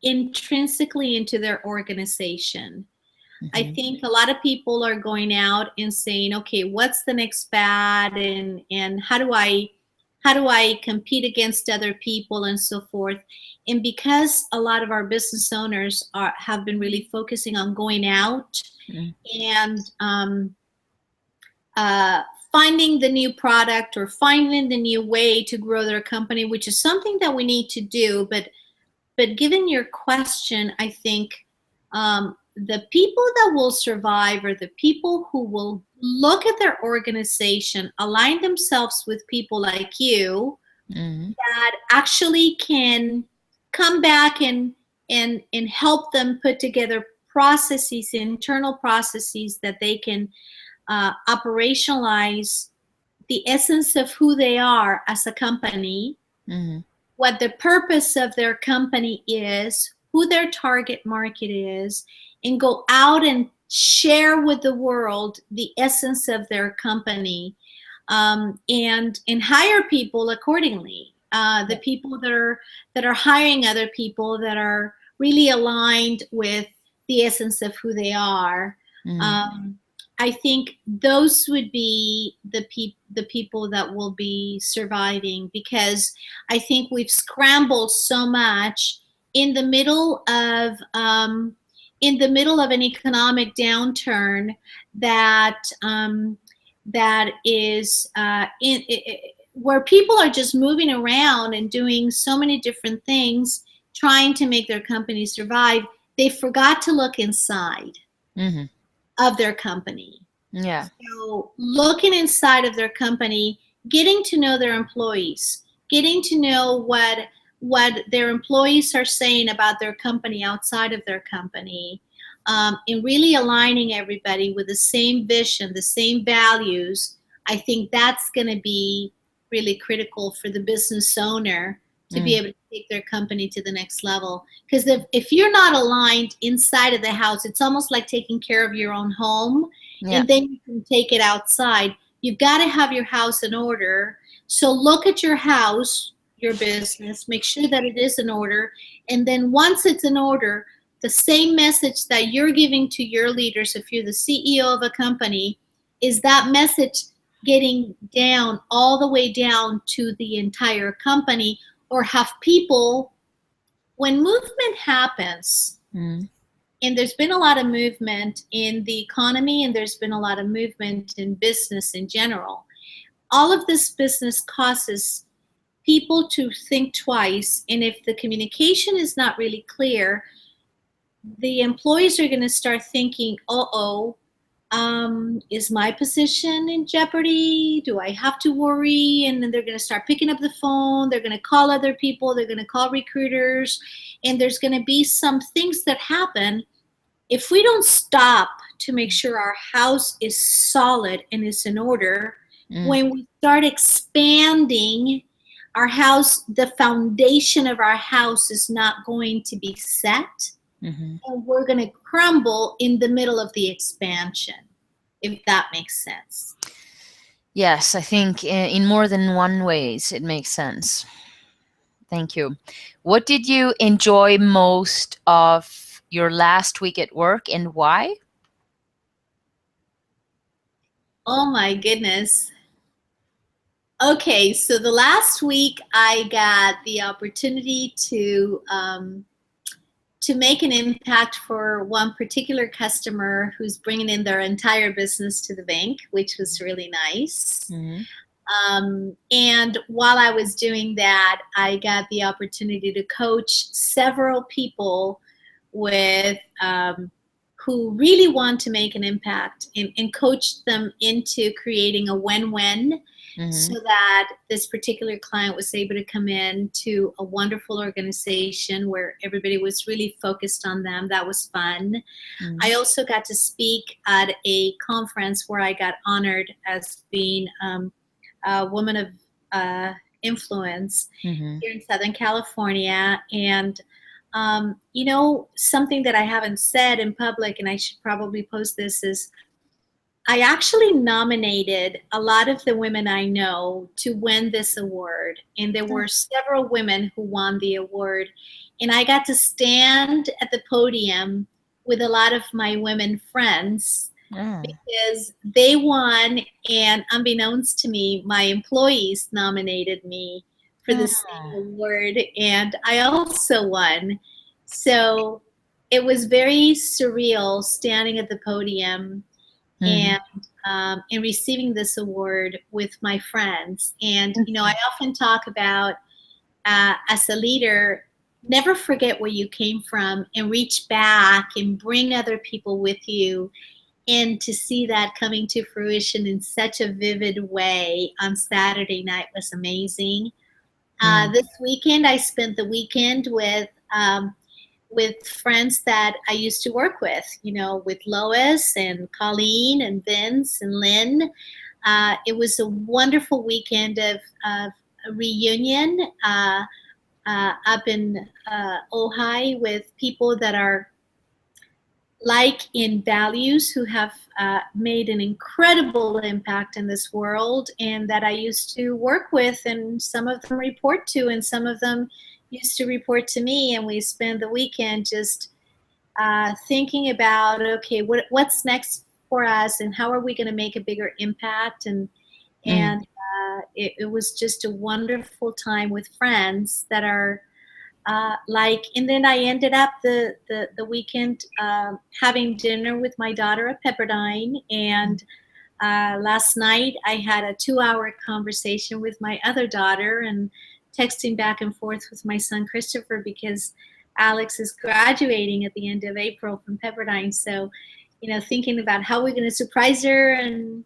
Speaker 2: intrinsically into their organization. I
Speaker 1: Mhm.
Speaker 2: think a lot of people are going out and saying, okay, what's the next fad, and how do I compete against other people, and so forth. And because a lot of our business owners have been really focusing on going out
Speaker 1: Mm.
Speaker 2: and uh, finding the new product or finding the new way to grow their company, which is something that we need to do. But given your question, I think the people that will survive are the people who will look at their organization, align themselves with people like you that actually can come back and help them put together processes, internal processes that they can operationalize the essence of who they are as a company, what the purpose of their company is, who their target market is, and go out and share with the world the essence of their company, and hire people accordingly. The people that are hiring other people that are really aligned with the essence of who they are. I think those would be the people that will be surviving, because I think we've scrambled so much in the middle of an economic downturn that that is where people are just moving around and doing so many different things, trying to make their company survive. They forgot to look inside of their company.
Speaker 1: Yeah.
Speaker 2: So looking inside of their company, getting to know their employees, getting to know what their employees are saying about their company outside of their company, and really aligning everybody with the same vision, the same values. I think that's going to be really critical for the business owner to be able to take their company to the next level. Because if you're not aligned inside of the house, it's almost like taking care of your own home, and then you can take it outside. You've got to have your house in order. So look at your house, your business, make sure that it is in order. And then once it's in order, the same message that you're giving to your leaders, if you're the CEO of a company, is that message getting down, all the way down to the entire company? Or have people, when movement happens, and there's been a lot of movement in the economy, and there's been a lot of movement in business in general, all of this business causes people to think twice. And if the communication is not really clear, the employees are going to start thinking, is my position in jeopardy? Do I have to worry? And then they're going to start picking up the phone. They're going to call other people. They're going to call recruiters. And there's going to be some things that happen if we don't stop to make sure our house is solid and is in order. When we start expanding our house, the foundation of our house is not going to be set. And we're going to crumble in the middle of the expansion, if that makes sense.
Speaker 1: Yes, I think in more than one ways it makes sense. Thank you. What did you enjoy most of your last week at work, and why?
Speaker 2: Oh my goodness. Okay, so the last week I got the opportunity to make an impact for one particular customer who's bringing in their entire business to the bank, which was really nice. And while I was doing that, I got the opportunity to coach several people with who really want to make an impact, and coach them into creating a win-win. So that this particular client was able to come in to a wonderful organization where everybody was really focused on them. That was fun. I also got to speak at a conference where I got honored as being a woman of influence here in Southern California. And something that I haven't said in public, and I should probably post this, is I actually nominated a lot of the women I know to win this award. And there were several women who won the award. And I got to stand at the podium with a lot of my women friends because they won. And unbeknownst to me, my employees nominated me for the same award. And I also won. So it was very surreal standing at the podium and in receiving this award with my friends. And, I often talk about, as a leader, never forget where you came from and reach back and bring other people with you. And to see that coming to fruition in such a vivid way on Saturday night was amazing. This weekend, I spent the weekend with friends that I used to work with Lois and Colleen and Vince and Lynn. It was a wonderful weekend of a reunion up in Ojai with people that are like in values, who have made an incredible impact in this world, and that I used to work with, and some of them report to, and some of them used to report to me. And we spend the weekend just thinking about, okay, what's next for us, and how are we going to make a bigger impact? And it was just a wonderful time with friends that are and then I ended up the weekend having dinner with my daughter at Pepperdine. And last night I had a 2-hour conversation with my other daughter, and texting back and forth with my son Christopher, because Alex is graduating at the end of April from Pepperdine. So, thinking about how we're going to surprise her, and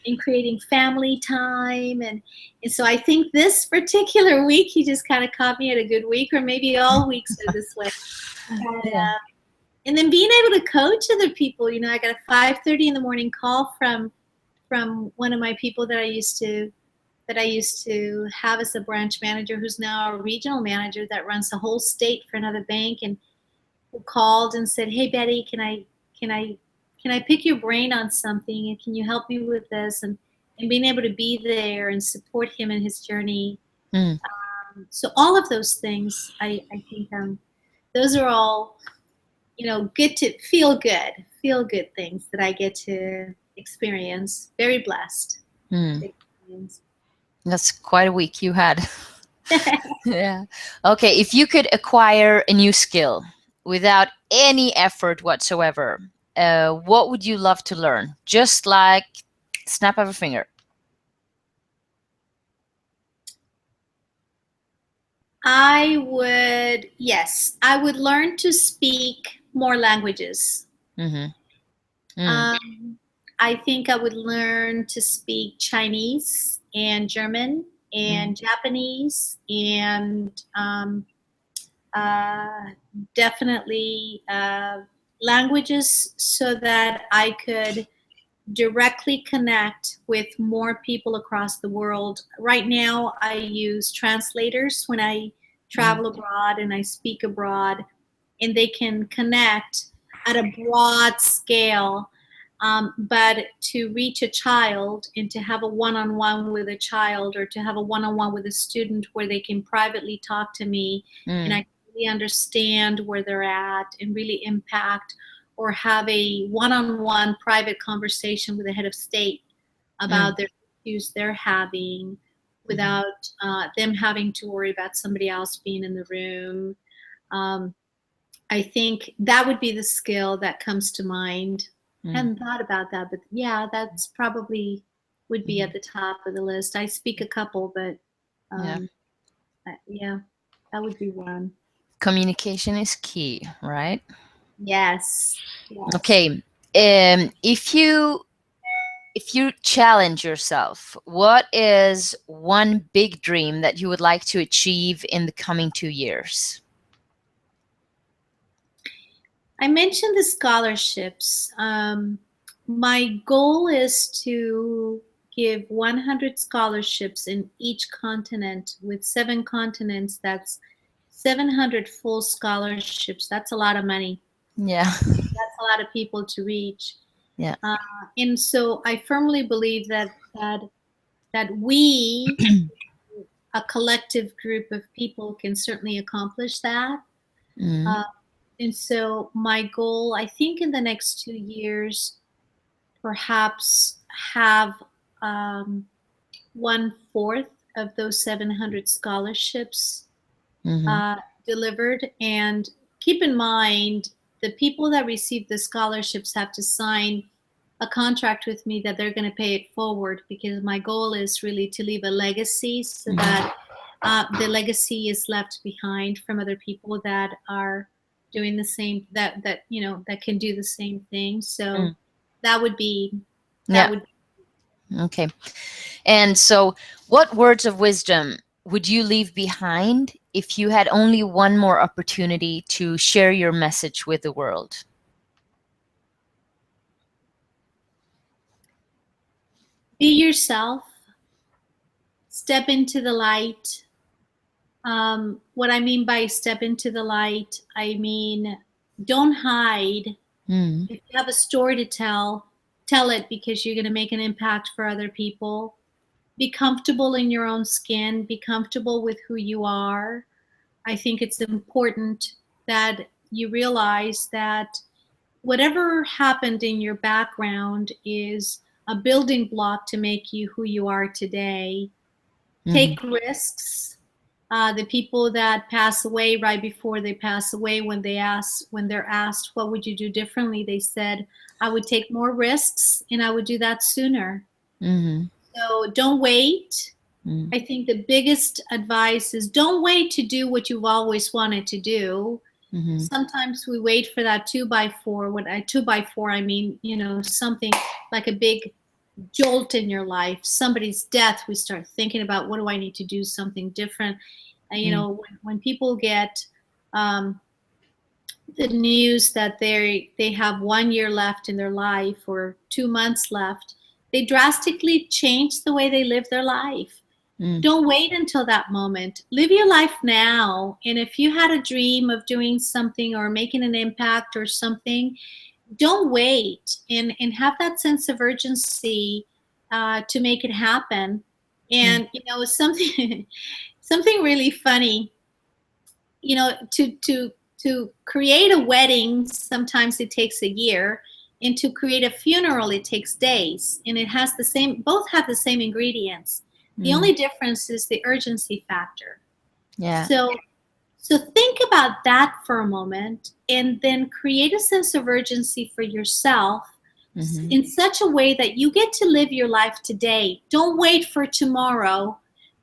Speaker 2: in creating family time. And so I think this particular week, he just kind of caught me at a good week, or maybe all weeks are this way. And then being able to coach other people. I got a 5:30 in the morning call from one of my people that I used to have as a branch manager, who's now a regional manager that runs the whole state for another bank, and who called and said, "Hey Betty, can I pick your brain on something, and can you help me with this?" And being able to be there and support him in his journey. So all of those things, I think those are all, good to feel good things that I get to experience. Very blessed.
Speaker 1: That's quite a week you had. Yeah. Okay, if you could acquire a new skill without any effort whatsoever, what would you love to learn? Just like snap of a finger.
Speaker 2: I would learn to speak more languages. I think I would learn to speak Chinese and German and Japanese, and definitely languages, so that I could directly connect with more people across the world. Right now, I use translators when I travel abroad and I speak abroad, and they can connect at a broad scale. But to reach a child and to have a one-on-one with a child, or to have a one-on-one with a student where they can privately talk to me and I can really understand where they're at and really impact, or have a one-on-one private conversation with the head of state about their issues they're having, without them having to worry about somebody else being in the room. I think that would be the skill that comes to mind. I hadn't thought about that, but yeah, that's probably would be at the top of the list. I speak a couple, but yeah, that would be one.
Speaker 1: Communication is key, right?
Speaker 2: Yes.
Speaker 1: Okay. If you challenge yourself, what is one big dream that you would like to achieve in the coming 2 years?
Speaker 2: I mentioned the scholarships. My goal is to give 100 scholarships in each continent. With 7 continents, that's 700 full scholarships. That's a lot of money.
Speaker 1: Yeah.
Speaker 2: That's a lot of people to reach.
Speaker 1: Yeah.
Speaker 2: And so I firmly believe that we, a collective group of people, can certainly accomplish that. And so my goal, I think, in the next 2 years, perhaps have 1/4 of those 700 scholarships delivered. And keep in mind, the people that receive the scholarships have to sign a contract with me that they're going to pay it forward, because my goal is really to leave a legacy, so that the legacy is left behind from other people that are doing the same, that you know, that can do the same thing. So that would be
Speaker 1: Yeah.
Speaker 2: that would
Speaker 1: Okay. And so, what words of wisdom would you leave behind if you had only one more opportunity to share your message with the world?
Speaker 2: be yourself, step into the light. What I mean by step into the light, I mean, don't hide.
Speaker 1: Mm.
Speaker 2: If you have a story to tell it, because you're going to make an impact for other people. Be comfortable in your own skin, be comfortable with who you are. I think it's important that you realize that whatever happened in your background is a building block to make you who you are today.
Speaker 1: Mm.
Speaker 2: Take risks. The people that pass away, right before they pass away, when they're asked what would you do differently, they said, I would take more risks and I would do that sooner.
Speaker 1: Mm.
Speaker 2: So don't wait.
Speaker 1: Mm.
Speaker 2: I think the biggest advice is don't wait to do what you've always wanted to do.
Speaker 1: Mm.
Speaker 2: Sometimes we wait for that 2x4. When I 2x4, I mean, you know, something like a big jolt in your life, somebody's death. We start thinking about, what do I need to do something different? And, you know, when people get the news that they have 1 year left in their life or 2 months left, they drastically change the way they live their life.
Speaker 1: Mm.
Speaker 2: Don't wait until that moment. Live your life now. And if you had a dream of doing something or making an impact or something, don't wait, and have that sense of urgency to make it happen.
Speaker 1: Mm.
Speaker 2: And you know, something something really funny. You know, to create a wedding, sometimes it takes a year, and to create a funeral, it takes days. And it has the same, both have the same ingredients. The
Speaker 1: Mm.
Speaker 2: only difference is the urgency factor.
Speaker 1: Yeah.
Speaker 2: So think about that for a moment, and then create a sense of urgency for yourself
Speaker 1: Mm-hmm.
Speaker 2: in such a way that you get to live your life today. Don't wait for tomorrow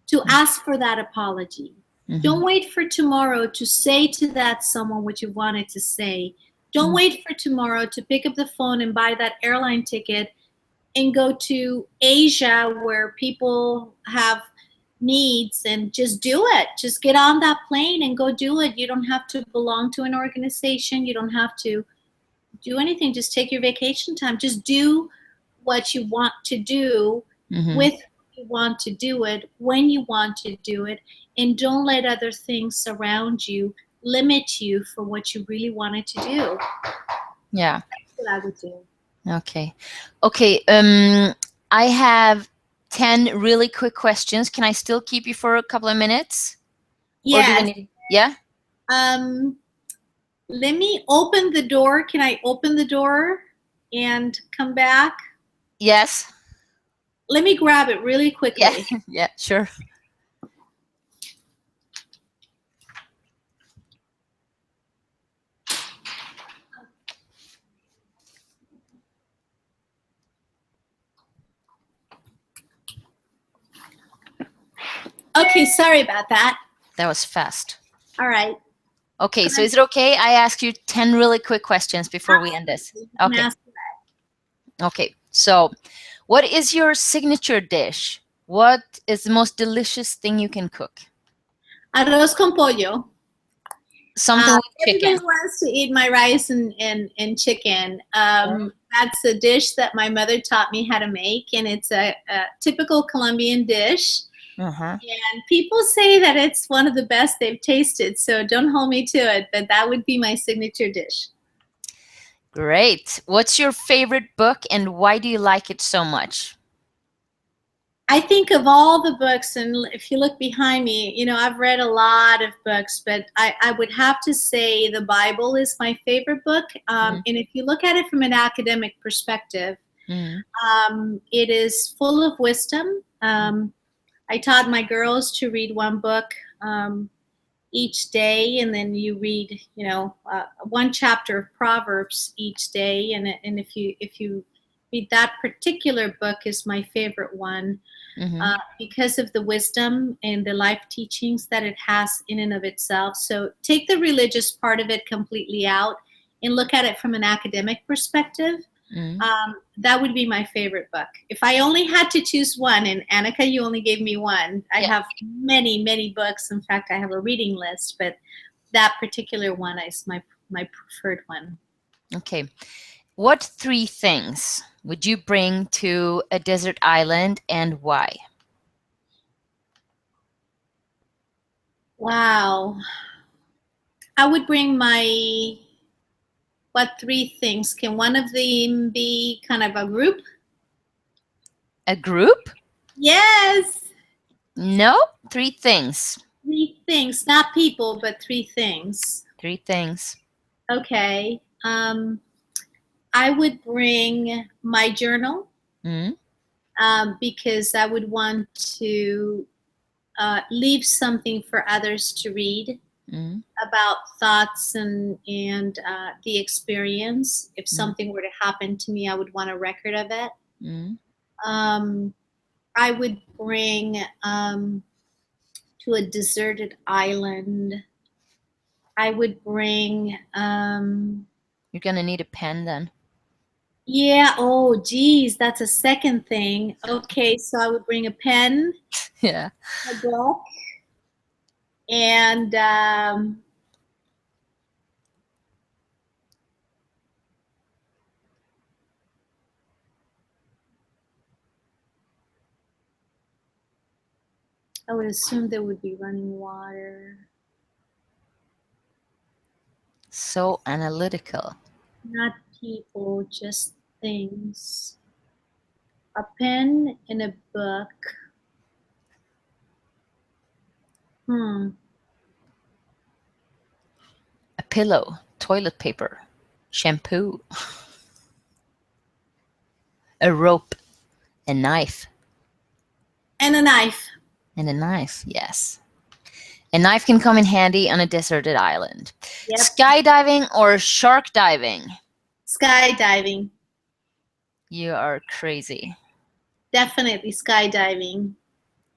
Speaker 2: to ask for that apology.
Speaker 1: Mm-hmm.
Speaker 2: Don't wait for tomorrow to say to that someone what you wanted to say. Don't
Speaker 1: Mm.
Speaker 2: wait for tomorrow to pick up the phone and buy that airline ticket and go to Asia where people have needs, and just do it. Just get on that plane and go do it. You don't have to belong to an organization. You don't have to do anything. Just take your vacation time. Just do what you want to do
Speaker 1: Mm-hmm.
Speaker 2: with who you want to do it, when you want to do it, and don't let other things surround you limit you for what you really wanted to do.
Speaker 1: Yeah.
Speaker 2: That's what I would do.
Speaker 1: Okay. Okay. I have 10 really quick questions. Can I still keep you for a couple of minutes? Or do we
Speaker 2: Yes.
Speaker 1: need? Yeah.
Speaker 2: Um, Let me open the door. Can I open the door and come back?
Speaker 1: Yes.
Speaker 2: Let me grab it really
Speaker 1: Yeah.
Speaker 2: quickly.
Speaker 1: Yeah. Sure.
Speaker 2: Okay, sorry about that.
Speaker 1: That was fast.
Speaker 2: All right.
Speaker 1: Okay. So is it okay? I ask you 10 really quick questions before we end this.
Speaker 2: You can
Speaker 1: Okay.
Speaker 2: ask.
Speaker 1: Okay. So, what is your signature dish? What is the most delicious thing you can cook?
Speaker 2: Arroz con pollo.
Speaker 1: Something with
Speaker 2: Everybody
Speaker 1: chicken.
Speaker 2: wants to eat my rice and chicken. That's a dish that my mother taught me how to make, and it's a typical Colombian dish.
Speaker 1: Uh-huh.
Speaker 2: And people say that it's one of the best they've tasted, so don't hold me to it, but that would be my signature dish.
Speaker 1: Great. What's your favorite book and why do you like it so much?
Speaker 2: I think of all the books, and if you look behind me, you know, I've read a lot of books, but I would have to say the Bible is my favorite book. And if you look at it from an academic perspective,
Speaker 1: Mm.
Speaker 2: it is full of wisdom. I taught my girls to read one book each day, and then you read, you know, one chapter of Proverbs each day. And if you that particular book is my favorite one because of the wisdom and the life teachings that it has in and of itself. So take the religious part of it completely out and look at it from an academic perspective. That would be my favorite book. If I only had to choose one, and Annica, you only gave me one. I have many, many books. In fact, I have a reading list, but that particular one is my preferred one.
Speaker 1: Okay. What 3 things would you bring to a desert island and why?
Speaker 2: Wow. I would bring what 3 things? Can one of them be kind of a group?
Speaker 1: A group?
Speaker 2: Yes.
Speaker 1: No, 3 things.
Speaker 2: 3 things, not people, but 3 things.
Speaker 1: 3 things.
Speaker 2: Okay. I would bring my journal because I would want to leave something for others to read about thoughts and the experience. If something were to happen to me, I would want a record of it. I would bring to a deserted island. I would bring.
Speaker 1: You're gonna need a pen then.
Speaker 2: Yeah. Oh, geez, that's a second thing. Okay, so I would bring a pen.
Speaker 1: Yeah.
Speaker 2: A book. And I would assume there would be running water.
Speaker 1: So analytical.
Speaker 2: Not people, just things. A pen and a book.
Speaker 1: A pillow, toilet paper, shampoo, a rope, a knife.
Speaker 2: And a knife.
Speaker 1: And a knife, yes. A knife can come in handy on a deserted island.
Speaker 2: Yep.
Speaker 1: Skydiving or shark diving?
Speaker 2: Skydiving.
Speaker 1: You are crazy.
Speaker 2: Definitely skydiving.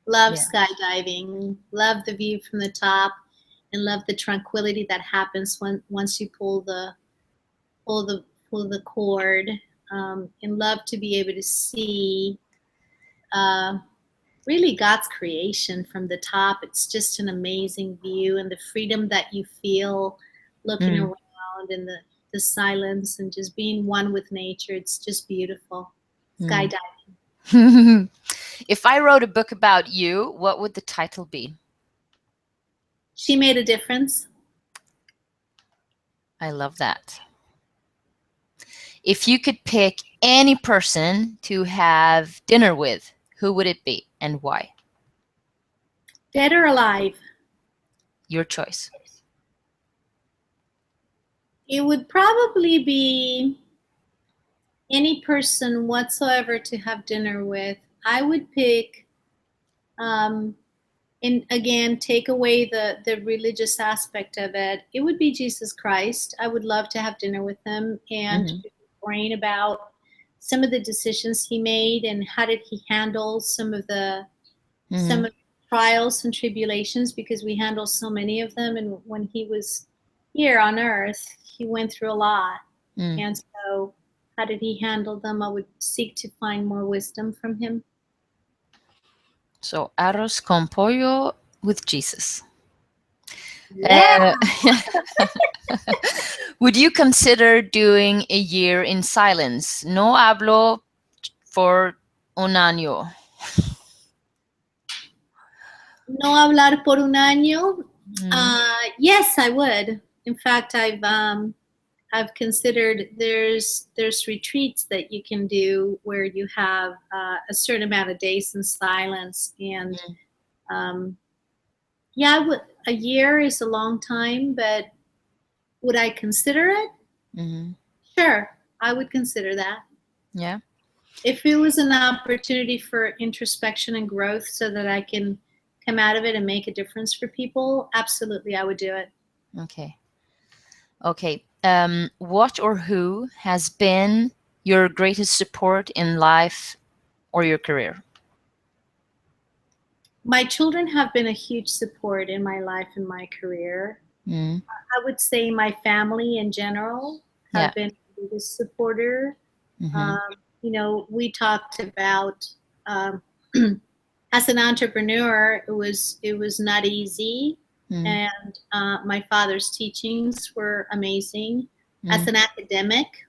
Speaker 2: Love skydiving. Love the view from the top, and love the tranquility that happens once you pull the cord. And love to be able to see really God's creation from the top. It's just an amazing view, and the freedom that you feel looking around, and the silence, and just being one with nature. It's just beautiful. Skydiving.
Speaker 1: If I wrote a book about you, what would the title be?
Speaker 2: She Made a Difference.
Speaker 1: I love that. If you could pick any person to have dinner with, who would it be and why?
Speaker 2: Dead or alive?
Speaker 1: Your choice.
Speaker 2: It would probably be any person whatsoever to have dinner with. I would pick, and again, take away the religious aspect of it. It would be Jesus Christ. I would love to have dinner with him and brain about some of the decisions he made and how did he handle some of the trials and tribulations, because we handle so many of them. And when he was here on earth, he went through a lot. And so how did he handle them? I would seek to find more wisdom from him.
Speaker 1: So arroz con pollo with Jesus.
Speaker 2: Yeah.
Speaker 1: Would you consider doing a year in silence? No hablo for un año.
Speaker 2: No hablar por un año? Yes, I would. In fact, I've considered there's retreats that you can do where you have a certain amount of days in silence, and a year is a long time, but would I consider it? Sure, I would consider that.
Speaker 1: Yeah.
Speaker 2: If it was an opportunity for introspection and growth so that I can come out of it and make a difference for people, absolutely, I would do it.
Speaker 1: Okay. What or who has been your greatest support in life or your career?
Speaker 2: My children have been a huge support in my life and my career.
Speaker 1: Mm.
Speaker 2: I would say my family in general
Speaker 1: Yeah.
Speaker 2: have been the biggest supporter.
Speaker 1: Mm-hmm.
Speaker 2: Um, we talked about um, as an entrepreneur, it was not easy,
Speaker 1: Mm.
Speaker 2: and my father's teachings were amazing. As
Speaker 1: Mm.
Speaker 2: an academic,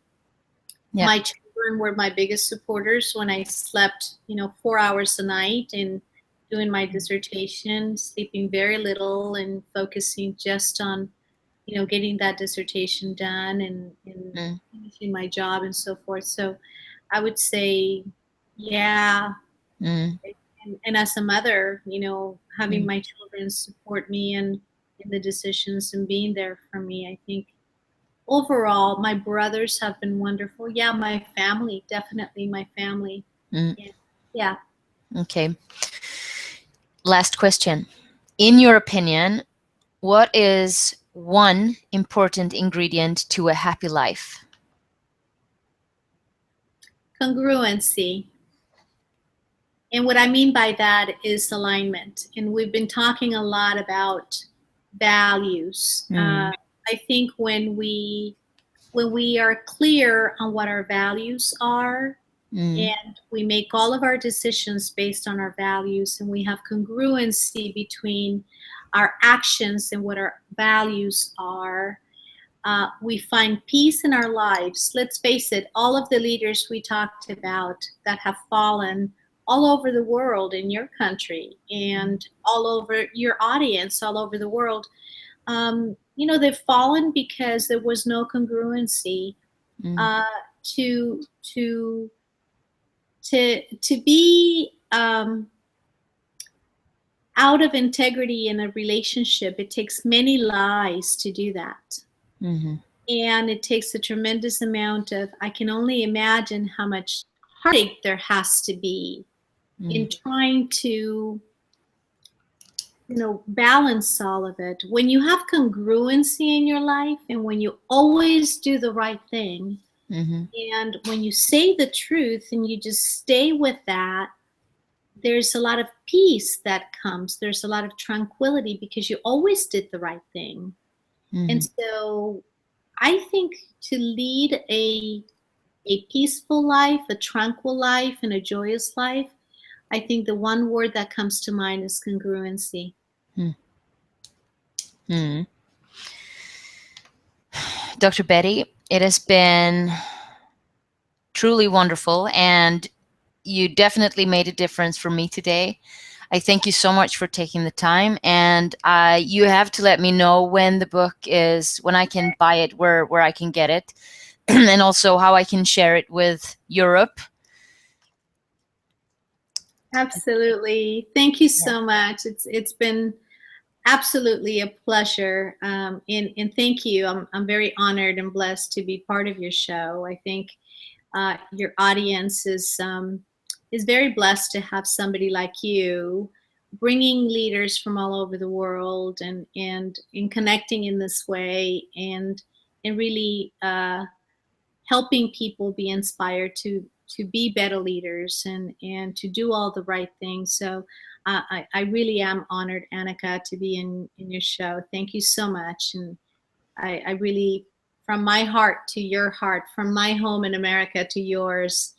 Speaker 1: Yeah.
Speaker 2: my children were my biggest supporters when I slept, 4 hours a night and doing my dissertation, sleeping very little and focusing just on, getting that dissertation done and
Speaker 1: Mm.
Speaker 2: finishing my job and so forth. So I would say, yeah.
Speaker 1: Mm.
Speaker 2: And as a mother, having
Speaker 1: Mm.
Speaker 2: my children support me in the decisions and being there for me, I think overall, my brothers have been wonderful. Yeah, my family, definitely my family.
Speaker 1: Mm.
Speaker 2: Yeah. Yeah.
Speaker 1: Okay. Last question. In your opinion, what is one important ingredient to a happy life?
Speaker 2: Congruency. And what I mean by that is alignment. And we've been talking a lot about values.
Speaker 1: Mm.
Speaker 2: I think when we are clear on what our values are,
Speaker 1: Mm.
Speaker 2: and we make all of our decisions based on our values, and we have congruency between our actions and what our values are, we find peace in our lives. Let's face it, all of the leaders we talked about that have fallen all over the world, in your country and all over your audience all over the world, they've fallen because there was no congruency.
Speaker 1: Mm.
Speaker 2: uh, to to to be out of integrity in a relationship, it takes many lies to do that.
Speaker 1: Mm-hmm.
Speaker 2: And it takes a tremendous amount of, I can only imagine how much heartache there has to be
Speaker 1: Mm.
Speaker 2: in trying to, balance all of it. When you have congruency in your life and when you always do the right thing,
Speaker 1: Mm-hmm.
Speaker 2: and when you say the truth and you just stay with that, there's a lot of peace that comes. There's a lot of tranquility because you always did the right thing. And
Speaker 1: Mm-hmm.
Speaker 2: so I think to lead a peaceful life, a tranquil life, and a joyous life, I think the one word that comes to mind is congruency.
Speaker 1: Mm-hmm. Dr. Betty, it has been truly wonderful, and you definitely made a difference for me today. I thank you so much for taking the time, and you have to let me know when the book is, when I can buy it, where I can get it, and also how I can share it with Europe.
Speaker 2: Absolutely. Thank you
Speaker 1: Yeah,
Speaker 2: so much. It's been absolutely a pleasure. And thank you. I'm very honored and blessed to be part of your show. I think your audience is very blessed to have somebody like you bringing leaders from all over the world and in connecting in this way and really helping people be inspired to be better leaders and to do all the right things. So I really am honored, Annica, to be in your show. Thank you so much. And I really, from my heart to your heart, from my home in America to yours,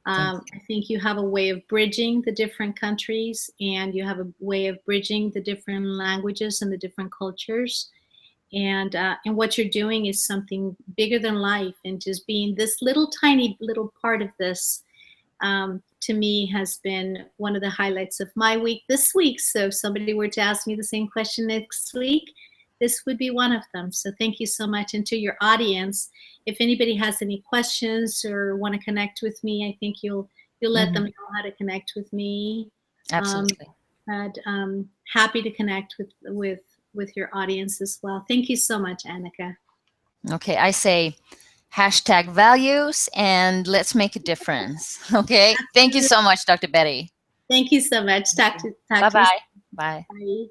Speaker 1: thank
Speaker 2: I think you have a way of bridging the different countries, and you have a way of bridging the different languages and the different cultures. And what you're doing is something bigger than life, and just being this little tiny little part of this, to me, has been one of the highlights of my week this week. So if somebody were to ask me the same question next week, this would be one of them. So thank you so much. And to your audience, if anybody has any questions or want to connect with me, I think you'll
Speaker 1: you.
Speaker 2: let
Speaker 1: Hmm.
Speaker 2: them know how to connect with me. Um,
Speaker 1: Absolutely.
Speaker 2: and happy to connect with your audience as well. Thank you so much, Annica.
Speaker 1: Okay, I say hashtag values and let's make a difference. Okay, thank you so much, Dr. Betty.
Speaker 2: Thank you so much. Talk to
Speaker 1: Bye
Speaker 2: you.
Speaker 1: bye. Bye.
Speaker 2: Bye.